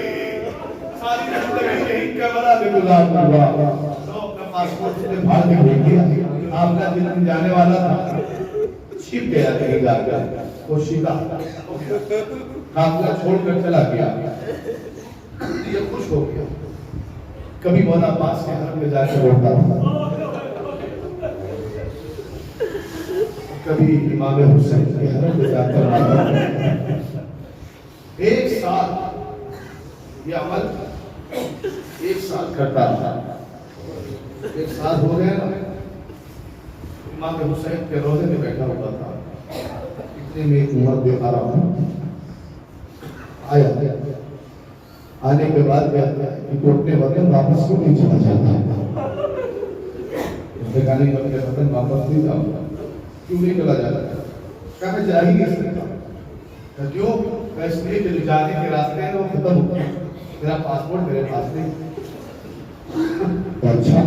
یہی کربلا میں گزاروں گا تو اپنا پاسپورٹ سے بھاگ کے بھیج دیا آپ کا جن جانے والا تھا چھپ گیا کہیں جا کر وہ شیدہ قافلہ چھوڑ کر چلا گیا یہ خوش ہو گیا کبھی مولا پاس کے حرم میں جا کے بولتا تھا کبھی امام حسین کے حرم میں جا کر ایک سال یہ عمل 1 سال کرتا تھا 1 سال ہو گئے نا امام حسین کے روزے میں بیٹھا ہوتا تھا اتنے میں ایک عمر دیکھا رہا ہوں آیا آنے کے بعد کہتا ہے کہ تو اپنے وطن واپس کیوں نہیں چلا جاتا اس نے کہا نہیں اپنے وطن واپس نہیں جاؤں گا کیوں نہیں چلا جاتا کہا میں جا ہی نہیں سکتا کیوں میں اس لیے کہ جانے کے راستے ہیں وہ ختم ہوتا ہے میرا پاسپورٹ میرے پاس نہیں اچھا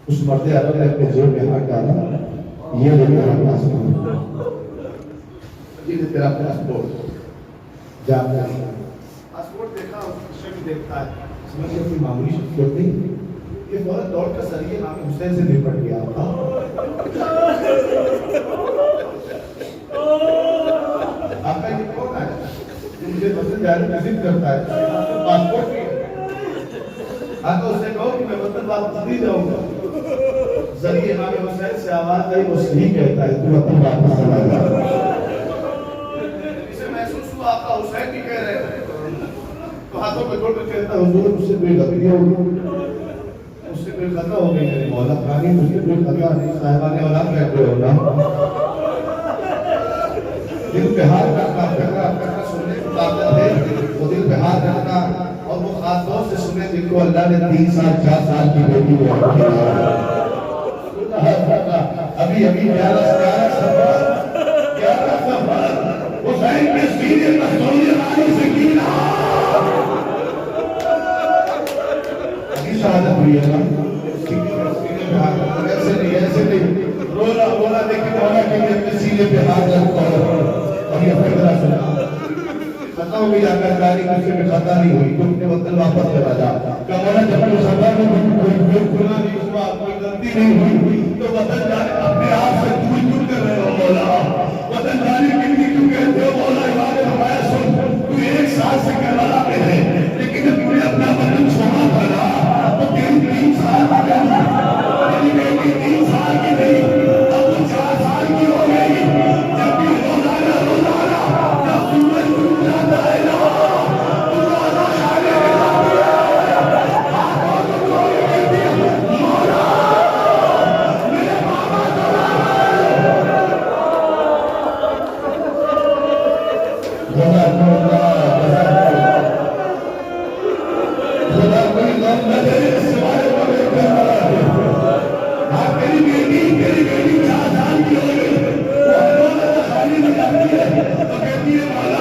اس مرد عرب نے اپنے جیب میں ہاتھ ڈالا یہ لے میرا پاسپورٹ یہ تیرا پاسپورٹ جا پاسپورٹ دیکھا شکل دیکھتا ہے سمجھ کوئی معمولی شخصیت نہیں یہ فوراً دوڑ کر سریے امام حسین سے نپٹ گیا تھا آپ کا یہ کون ہے مجھے وطن جانے کی ضد کرتا ہے پاسپورٹ نہیں ہاں تو اسے کہو کہ میں وطن واپس نہیں جاؤں گا ذریعے امام حسین سے آواز آئی وہ صحیح کہتا ہے تو وطن واپس چلا جا اسے محسوس ہوا آپ کا حسین بھی کہہ رہے ہیں تو ہاتھوں پہ جوڑ کر کہتا حضور مجھ سے کوئی غلطی ہو گئی مجھ سے کوئی خطا ہو گئی میرے مولا خانی مجھ سے کوئی خطا نہیں صاحبان اولاد کہتے ہو نا دل بہار کرنا سننے کی طاقت ہے وہ دل بہار کرنا اور وہ خاص طور سے سنے جن کو اللہ نے 3 سال 4 سال کی بیٹی کو ابھی پیارا سفر حسین کے سینے پر سونے والی سکینہ ابھی شہادت ہوئی ہے نا ایسے نہیں رونا دیکھ کے مولا کے لیے اپنے سینے پہ ہاتھ رکھتا اور یہ فکرہ سنا مکہ میں جا کر گاڑی کسی میں خطا نہیں ہوئی تو اپنے وطن واپس چلا جا کہ مولا جب تو سفر میں کوئی گناہ نہیں ہوا کوئی غلطی نہیں ہوئی تو وطن جانے اپنے آپ سے دور کیوں کر رہے ہو مولا وطن جانے کے لیے کیوں کہتے ہو مولا امام فرمایا سن تو ایک سال سے کربلا میں ہے لیکن جب تم نے اپنا وطن چھوڑا تھا نا تو تیری 3 سال کی گئی تیری بیٹی 3 سال کی نہیں اب وہ 4 سال کی ہو گئی جب بھی روزانہ جب سورج ڈوب جاتا ہے نا تو روزہ کھانے کے لاتی ہے ہاتھوں کو جوڑے کہتی ہے مولا میرے بابا چلا خدا کوئی غم نہ دے سوائے بڑے پیار آپ تیری بیٹی 4 سال کی ہو گئی وہ دولت خالی میں جاتی ہے تو کہتی ہے مولا